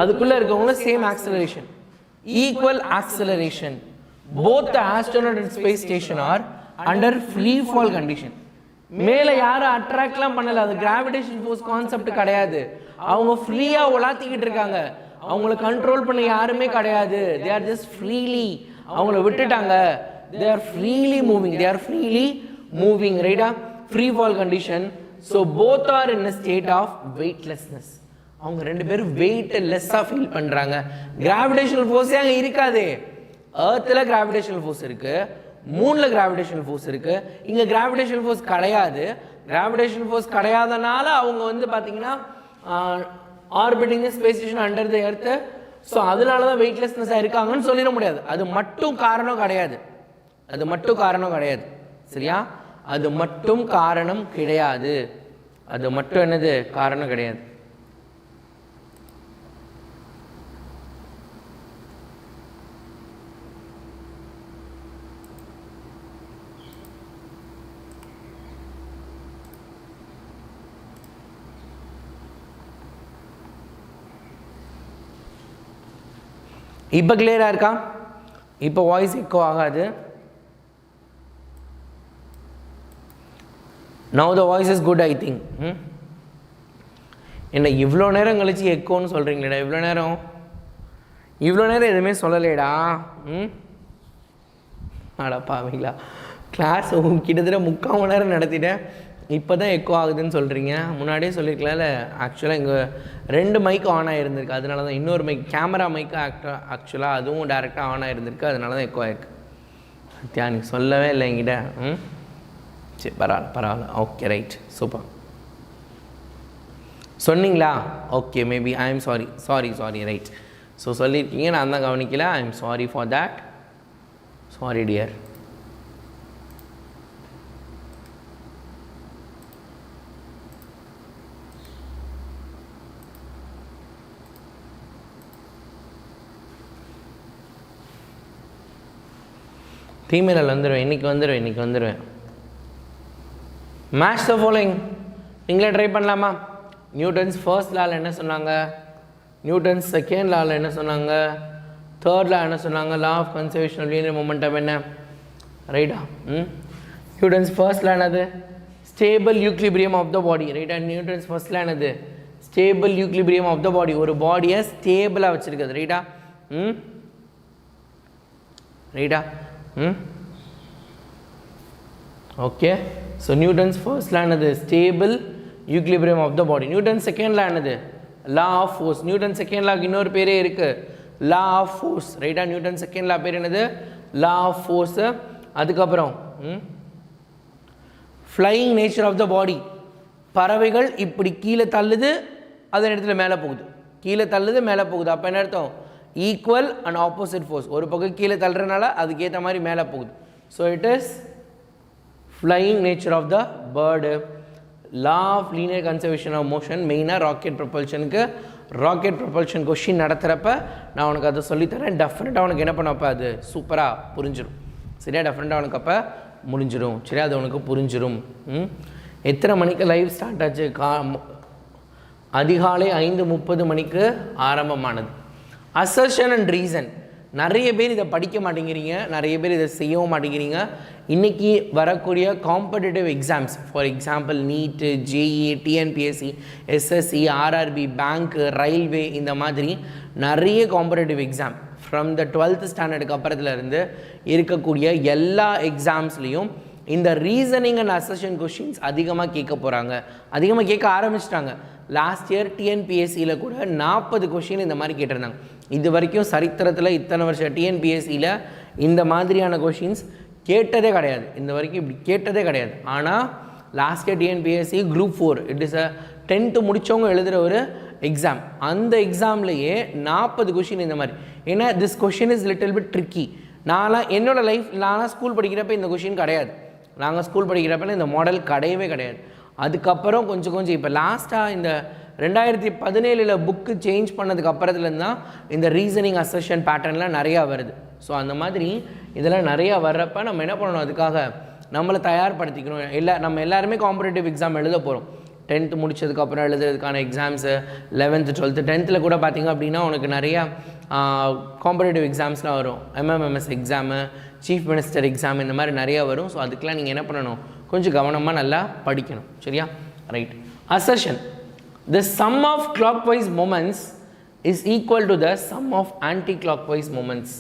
அதுக்குள்ளே இருக்கவங்க same acceleration, equal acceleration. Both the astronaut and space station are under free fall condition. மேலே யாரும் அட்ராக்ட்லாம் பண்ணல, அது கிராவிடேஷன் ஃபோர்ஸ் கான்செப்ட் கிடையாது. அவங்க ஃப்ரீயாக உலாத்திக்கிட்டு இருக்காங்க, அவங்கள கண்ட்ரோல் பண்ண யாருமே கிடையாது. தே ஆர் ஜஸ்ட் ஃப்ரீலி, அவங்கள விட்டுட்டாங்க. They are freely moving. ரைட்டா, free fall condition. So both are in a state of weightlessness. அவங்க 2 பேரும் வெயிட் லெஸ்ஸாக ஃபீல் பண்ணுறாங்க. கிராவிடேஷனல் ஃபோர்ஸே அங்கே இருக்காது. எர்த்தில் கிராவிடேஷனல் ஃபோர்ஸ் இருக்குது, மூணில் கிராவிடேஷனல் ஃபோர்ஸ் இருக்குது. இங்கே கிராவிடேஷனல் ஃபோர்ஸ் கிடையாது. கிராவிடேஷனல் ஃபோர்ஸ் கிடையாதனால அவங்க வந்து பார்த்தீங்கன்னா orbiting space station under the earth. So அதனால தான் வெயிட்லெஸ்னஸாக இருக்காங்கன்னு சொல்லிட முடியாது. அது மட்டும் காரணம் கிடையாது. அது மட்டும் காரணம் கிடையாது. சரியா? அது மட்டும் காரணம் கிடையாது. அது மட்டும் என்னது காரணம் கிடையாது. இப்போ கிளியராக இருக்கா? இப்போ வாய்ஸ் எக்கோ ஆகாது. Now the voice is good I think. என்ன இவ்வளோ நேரம் கழிச்சு எக்கோன்னு சொல்கிறீங்களேடா? இவ்வளோ நேரம் எதுவுமே சொல்லலேடா. அடப்பாவீங்களா, கிளாஸ் கிட்டத்தட்ட 3/4 மணி நேரம் நடத்திட்டேன், இப்போ தான் எக்கோ ஆகுதுன்னு சொல்கிறீங்க. முன்னாடியே சொல்லியிருக்கலாம்ல. ஆக்சுவலாக இங்கே 2 மைக் ஆன் ஆகிருந்திருக்கு. அதனால தான் இன்னொரு மைக் கேமரா மைக்கு ஆக்சுவலாக அதுவும் டேரெக்டாக ஆன் ஆகிருந்திருக்கு. அதனால தான் எக்கோ ஆகிருக்கு. சத்யா நீ சொல்லவே இல்லை என்கிட்ட. சரி பரவாயில்ல. Okay right, super. சொன்னீங்களா? Okay, maybe I am sorry right. So சொல்லியிருக்கீங்க, நான் தான் கவனிக்கல. I am sorry for that. Sorry dear. தீமின்னல் வந்துடுவேன், இன்றைக்கி வந்துடுவேன். Match the following. நீங்களே ட்ரை பண்ணலாமா? நியூட்டன்ஸ் ஃபர்ஸ்ட் லாவில் என்ன சொன்னாங்க? நியூட்டன்ஸ் செகண்ட் லாவில் என்ன சொன்னாங்க? தேர்ட் லா என்ன சொன்னாங்க? Law of conservation of linear momentum என்ன? ரைட்டா? நியூட்டன்ஸ் ஃபர்ஸ்ட் லா என்னது? Stable equilibrium of the body. ரைட்டா? நியூட்டன்ஸ் ஃபர்ஸ்ட் லா என்னது? Stable equilibrium of the body. ஒரு பாடியை ஸ்டேபிளாக வச்சுருக்குது. ரைட்டா? ரைட்டா? ஓகே. ஸோ நியூட்டன்ஸ் ஃபர்ஸ்ட் லா என்னது? Stable equilibrium of the body. Newton second law என்னது? Law of force. Newton second லாக்கு இன்னொரு பேரே இருக்குது, லா ஆஃப் ஃபோர்ஸ். ரைட்டா? நியூட்டன் செகண்ட் லா பேர் என்னது? Law of force. அதுக்கப்புறம் flying nature of the body. பறவைகள் இப்படி கீழே தள்ளுது, அதன் இடத்துல மேலே போகுது. கீழே தள்ளுது, மேலே போகுது. அப்போ என்ன அர்த்தம்? Equal and opposite force. ஒரு பக்கம் கீழே தள்ளுறதுனால அதுக்கேற்ற மாதிரி மேலே போகுது. So it is flying nature of the bird. Law of linear conservation of motion. மெயினாக ராக்கெட் ப்ரொபல்ஷனுக்கு ராக்கெட் ப்ரொபல்ஷன் கொஷின் நடத்துகிறப்ப நான் உனக்கு அதை சொல்லித்தரேன். டெஃபினட்டாக உனக்கு என்ன பண்ணப்போ அது சூப்பராக புரிஞ்சிடும். சரியா? டெஃபினட்டாக உனக்கு அப்போ முடிஞ்சிடும். சரியா? அது உனக்கு புரிஞ்சிடும். எத்தனை மணிக்கு லைவ் ஸ்டார்ட் ஆச்சு? அதிகாலை 5:30 மணிக்கு ஆரம்பமானது. Assertion and reason. நிறைய பேர் இதை படிக்க மாட்டேங்கிறீங்க, நிறைய பேர் இதை செய்யவும் மாட்டேங்கிறீங்க. இன்றைக்கி வரக்கூடிய competitive exams, for example NEET, JEE, TNPSC, SSC, RRB, bank, railway, இந்த மாதிரி நிறைய competitive exam from the 12th ஸ்டாண்டர்டுக்கு அப்புறத்துலேருந்து இருக்கக்கூடிய எல்லா எக்ஸாம்ஸ்லேயும் இந்த ரீசனிங் அண்ட் அசர்ஷன் கொஷின்ஸ் அதிகமாக கேட்க போகிறாங்க, அதிகமாக கேட்க ஆரம்பிச்சிட்டாங்க. லாஸ்ட் இயர் டிஎன்பிஎஸ்சியில் கூட 40 கொஷின் இந்த மாதிரி கேட்டிருந்தாங்க. இது வரைக்கும் சரித்திரத்தில் இத்தனை வருஷம் டிஎன்பிஎஸ்சியில் இந்த மாதிரியான கொஷின்ஸ் கேட்டதே கிடையாது. இந்த வரைக்கும் இப்படி கேட்டதே கிடையாது. ஆனால் last year TNPSC group 4, it is 10th முடித்தவங்க எழுதுகிற ஒரு எக்ஸாம். அந்த எக்ஸாம்லேயே 40 கொஷின் இந்த மாதிரி. ஏன்னா this question is little bit tricky. என்னோடய நான்லாம் ஸ்கூல் படிக்கிறப்ப இந்த கொஷின் கிடையாது. நாங்கள் ஸ்கூல் படிக்கிறப்ப இந்த மாடல் கிடையவே கிடையாது. அதுக்கப்புறம் கொஞ்சம் இப்போ லாஸ்ட்டாக இந்த 2017 புக்கு சேஞ்ச் பண்ணதுக்கு அப்புறத்துலேருந்து தான் இந்த ரீசனிங் அசர்ஷன் பேட்டர்ன்லாம் நிறையா வருது. ஸோ அந்த மாதிரி இதெல்லாம் நிறையா வர்றப்ப நம்ம என்ன பண்ணணும்? அதுக்காக நம்மளை தயார்படுத்திக்கணும். நம்ம எல்லாருமே காம்படிட்டிவ் எக்ஸாம் எழுத போகிறோம். 10th முடிச்சதுக்கப்புறம் எழுதுறதுக்கான எக்ஸாம்ஸு, 11th 12th 10th கூட பார்த்திங்க அப்படின்னா உனக்கு நிறையா காம்படிட்டிவ் எக்ஸாம்ஸ்லாம் வரும். எம்எம்எம்எஸ் எக்ஸாமு, சீஃப் மினிஸ்டர் எக்ஸாம், இந்த மாதிரி நிறையா வரும். ஸோ அதுக்கெலாம் நீங்கள் என்ன பண்ணணும்? கொஞ்சம் கவனமாக நல்லா படிக்கணும். சரியா? Right. Assertion. The sum of clockwise moments is equal to the sum of anti-clockwise moments.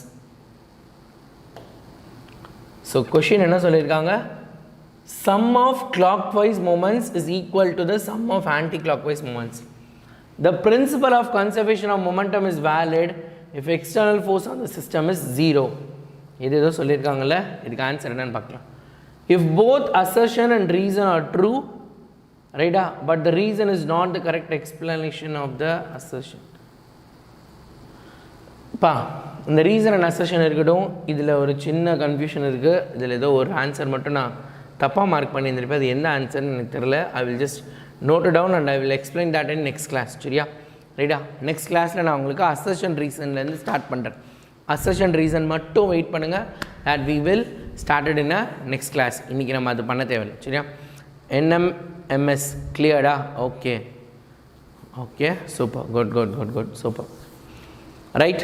So question என்ன சொல்லியிருக்காங்க? Sum of clockwise moments is equal to the sum of anti-clockwise moments. The principle of conservation of momentum is valid if external force on the system is 0. இது ஏதோ சொல்லியிருக்காங்கல்ல, இதுக்கு answer என்னன்னு பார்க்கலாம். If both assertion and reason are true, right, but the reason is not the correct explanation of the assertion. பா இந்த reason and assertion இருக்கட்டும், இதில் ஒரு சின்ன கன்ஃபியூஷன் இருக்குது. இதில் ஏதோ ஒரு ஆன்சர் மட்டும் நான் தப்பாக மார்க் பண்ணியிருந்திருப்பேன். அது என்ன ஆன்சர்னு எனக்கு தெரியல. I will just note it down and I will explain that in next class. சரியா, ரைட்டா? நெக்ஸ்ட் கிளாஸில் நான் உங்களுக்கு அசர்ஷன் ரீசன்லேருந்து ஸ்டார்ட் பண்ணுறேன். அசர்ஷன் ரீசன் மட்டும் வெயிட் பண்ணுங்கள். That we will started in a next class. இன்றைக்கி நம்ம அது பண்ண தேவையில்லை. சரியா, NMMS கிளியர்டா? Okay okay, super, good good good good, super. Right,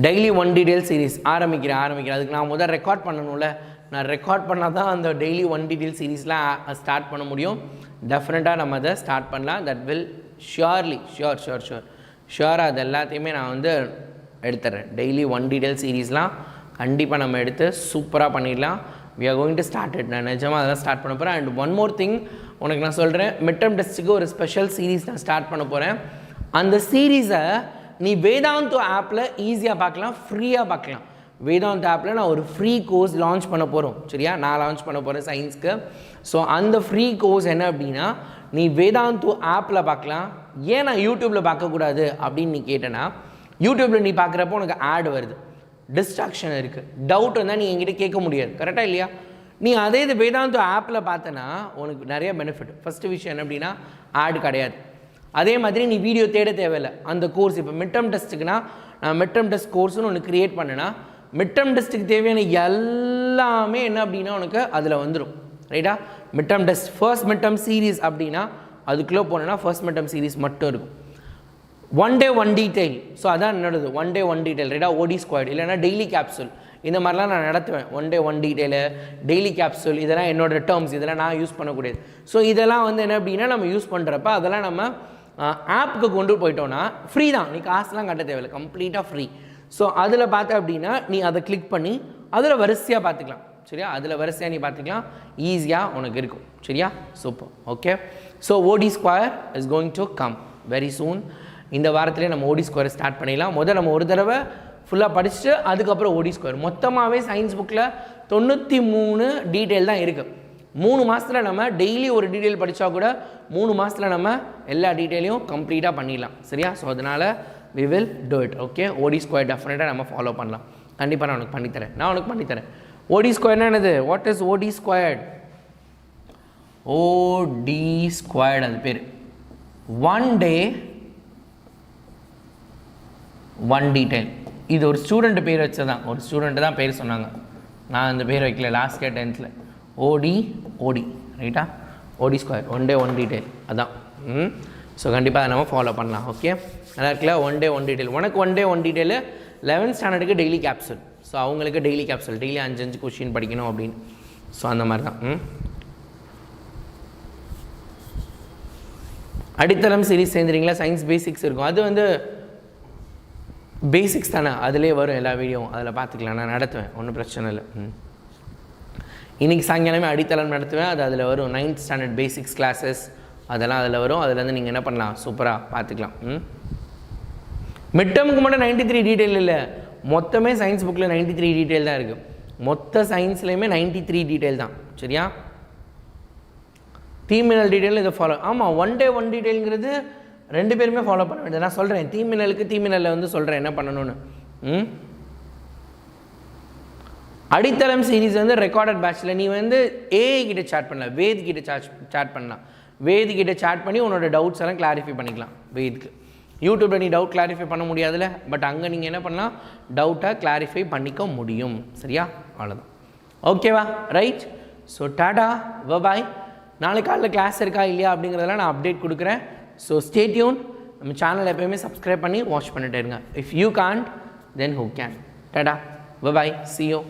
daily 1 detail series ஆரம்பிக்கிறேன். அதுக்கு நான் முதல் ரெக்கார்ட் பண்ணணும்ல. நான் ரெக்கார்ட் பண்ணால் தான் அந்த டெய்லி 1 டீட்டெயில் சீரீஸ்லாம் ஸ்டார்ட் பண்ண முடியும். டெஃபினட்டாக நம்ம அதை ஸ்டார்ட் பண்ணலாம். தட் வில் ஷியோர்லி ஷியோராக அது எல்லாத்தையுமே நான் வந்து எடுத்துறேன். டெய்லி 1 டீட்டெயில் சீரீஸ்லாம் கண்டிப்பாக நம்ம எடுத்து சூப்பராக பண்ணிடலாம். We are going to start it. நான் நிஜமாக அதெல்லாம் ஸ்டார்ட் பண்ண போகிறேன். அண்ட் ஒன் மோர் திங் உனக்கு நான் சொல்கிறேன், மிட் டர்ம் டெஸ்ட்டுக்கு ஒரு ஸ்பெஷல் சீரீஸ் நான் ஸ்டார்ட் பண்ண போகிறேன். அந்த சீரீஸை நீ வேதாந்து ஆப்பில் ஈஸியாக பார்க்கலாம், ஃப்ரீயாக பார்க்கலாம். வேதாந்து ஆப்பில் நான் ஒரு ஃப்ரீ கோர்ஸ் லான்ச் பண்ண போகிறோம். சரியா, நான் லான்ச் பண்ண போகிறேன் சயின்ஸ்க்கு. ஸோ அந்த ஃப்ரீ கோர்ஸ் என்ன அப்படின்னா, நீ வேதாந்து ஆப்பில் பார்க்கலாம். ஏன் நான் யூடியூப்பில் பார்க்கக்கூடாது அப்படின்னு நீ கேட்டேன்னா, யூடியூப்பில் நீ பார்க்குறப்போ உனக்கு ஆட் வருது, டிஸ்ட்ராக்ஷன் இருக்குது, டவுட் வந்தால் நீ என்கிட்ட கேட்க முடியாது. கரெக்டாக இல்லையா? நீ அதே இது வேதாந்து ஆப்பில் பார்த்தனா உனக்கு நிறைய பெனிஃபிட். ஃபஸ்ட்டு விஷயம் என்ன அப்படின்னா, ஆட் கிடையாது. அதே மாதிரி நீ வீடியோ தேட தேவையில்லை. அந்த கோர்ஸ் இப்போ மிட் டர்ம் டெஸ்ட்டுக்குன்னா நான் மிட் டர்ம் டெஸ்ட் கோர்ஸ்னு ஒன்று க்ரியேட் பண்ணேன்னா, மிட் டர்ம் டெஸ்ட்டுக்கு தேவையான எல்லாமே என்ன அப்படின்னா உனக்கு அதில் வந்துடும். ரைட்டா? Mid term test first mid term series அப்படின்னா அதுக்குள்ளே போனேன்னா ஃபர்ஸ்ட் மிட் டர்ம் சீரீஸ் மட்டும் இருக்கும். 1 day 1 டீட்டெயில். ஸோ அதான் என்னோடது 1 day 1 டீட்டெயில். ரைட்டா? OD ஸ்குவாட் இல்லைனா டெய்லி கேப்சூல் இந்த மாதிரிலாம் நான் நடத்துவேன். 1 day 1 டீட்டெயிலு, டெய்லி கேப்சூல், இதெல்லாம் என்னோடய டேர்ம்ஸ், இதெல்லாம் நான் யூஸ் பண்ணக்கூடியது. ஸோ இதெல்லாம் வந்து என்ன அப்படின்னா நம்ம யூஸ் பண்ணுறப்ப அதெல்லாம் நம்ம ஆப்புக்கு கொண்டு போயிட்டோன்னா ஃப்ரீ தான். நீ காசுலாம் கட்ட தேவையில்லை, கம்ப்ளீட்டாக ஃப்ரீ. ஸோ அதில் பார்த்த அப்படின்னா நீ அதை கிளிக் பண்ணி அதில் வரிசையாக பார்த்துக்கலாம். சரியா, அதில் வரிசையாக நீ பார்த்துக்கலாம், ஈஸியாக உனக்கு இருக்கும். சரியா, super. Okay, so OD square is going to come very soon. இந்த வாரத்திலே நம்ம OD ஸ்கொயர் ஸ்டார்ட் பண்ணிடலாம். முதல் நம்ம ஒரு தடவை ஃபுல்லாக படிச்சுட்டு அதுக்கப்புறம் OD ஸ்கொயர். மொத்தமாகவே சயின்ஸ் புக்கில் 93 டீட்டெயில் தான் இருக்குது. 3 மாதத்தில் நம்ம டெய்லி ஒரு டீட்டெயில் படித்தா கூட 3 மாதத்தில் நம்ம எல்லா டீட்டெயிலையும் கம்ப்ளீட்டாக பண்ணிடலாம். சரியா, ஸோ அதனால் we will do it. Okay, OD square டெஃபினட்டாக நம்ம ஃபாலோ பண்ணலாம். கண்டிப்பாக நான் உனக்கு பண்ணித்தரேன். OD ஸ்கொயர்னா என்னது? What is OD squared? OD squared அது பேர் 1 day 1 டீட்டெயில். இது ஒரு ஸ்டூடெண்ட் பேர் வச்சதான், ஒரு ஸ்டூடெண்ட்டு தான் பேர் சொன்னாங்க. நான் அந்த பேர் வைக்கல லாஸ்ட் இயர் 10th. OD ரைட்டா? OD ஸ்கொயர் 1 day 1 டீட்டெயில் அதான். ஸோ கண்டிப்பாக அதை நம்ம ஃபாலோ பண்ணலாம். ஓகே, நல்லா இருக்குல்ல? 1 day 1 டீட்டெயில். உனக்கு 1 day 1 டீட்டெயில் 11th ஸ்டாண்டர்டுக்கு டெய்லி கேப்சூல். ஸோ அவங்களுக்கு டெய்லி கேப்சூல், டெய்லி 5 கொஷின் படிக்கணும் அப்படின்னு. ஸோ அந்த மாதிரி தான். அடித்தளம் சீரீஸ் சேர்ந்துறீங்களா? சயின்ஸ் பேசிக்ஸ் இருக்கும். அது வந்து பேசிக்ஸ் தானே, அதிலே வரும் எல்லா வீடியோவும். அதில் பார்த்துக்கலாம். நான் நடத்துவேன், ஒன்றும் பிரச்சனை இல்லை. இன்றைக்கி சாயங்காலமே அடித்தளம் நடத்துவேன். அது அதில் வரும். 9th ஸ்டாண்டர்ட் பேசிக்ஸ் கிளாஸஸ் அதெல்லாம் அதில் வரும். அதுலேருந்து நீங்கள் என்ன பண்ணலாம், சூப்பராக பார்த்துக்கலாம். மிட் டர்முக்கு மட்டும் 93 டீட்டெயில் இல்லை, மொத்தமே சயின்ஸ் புக்கில் 93 டீட்டெயில் தான் இருக்குது. மொத்த சயின்ஸ்லேயுமே 93 டீட்டெயில் தான். சரியா, தீ மின்னல் டீட்டெயில் இதை ஃபாலோ. ஆமாம், 1 day 1 டீட்டெயிலுங்கிறது 2 பேருமே ஃபாலோ பண்ண வேண்டியது. நான் சொல்கிறேன், தீ மின்னலில் வந்து சொல்கிறேன் என்ன பண்ணணும்னு. அடித்தளம் சீரீஸ் வந்து ரெக்கார்டட் பேட்சில் நீ வந்து ஏஐ கிட்ட சாட் பண்ணலாம், வேத் கிட்ட சாட் பண்ணலாம். வேத் கிட்ட சாட் பண்ணி உன்னோட டவுட்ஸ் எல்லாம் கிளாரிஃபை பண்ணிக்கலாம். வேதுக்கு யூடியூப்பில் நீ டவுட் கிளாரிஃபை பண்ண முடியாதுல்ல, பட் அங்கே நீங்கள் என்ன பண்ணலாம், டவுட்டை கிளாரிஃபை பண்ணிக்க முடியும். சரியா, அவ்வளோதான். ஓகேவா? ரைட். ஸோ டாடா பாய். நாளைக்கு காலையில் கிளாஸ் இருக்கா இல்லையா அப்படிங்கிறதெல்லாம் நான் அப்டேட் கொடுக்குறேன். So stay tune. நம்ம சேனல் எப்போயுமே சப்ஸ்கிரைப் பண்ணி வாட்ச் பண்ணிட்டே இருங்க. If you can't then who can. Tata bye, see you.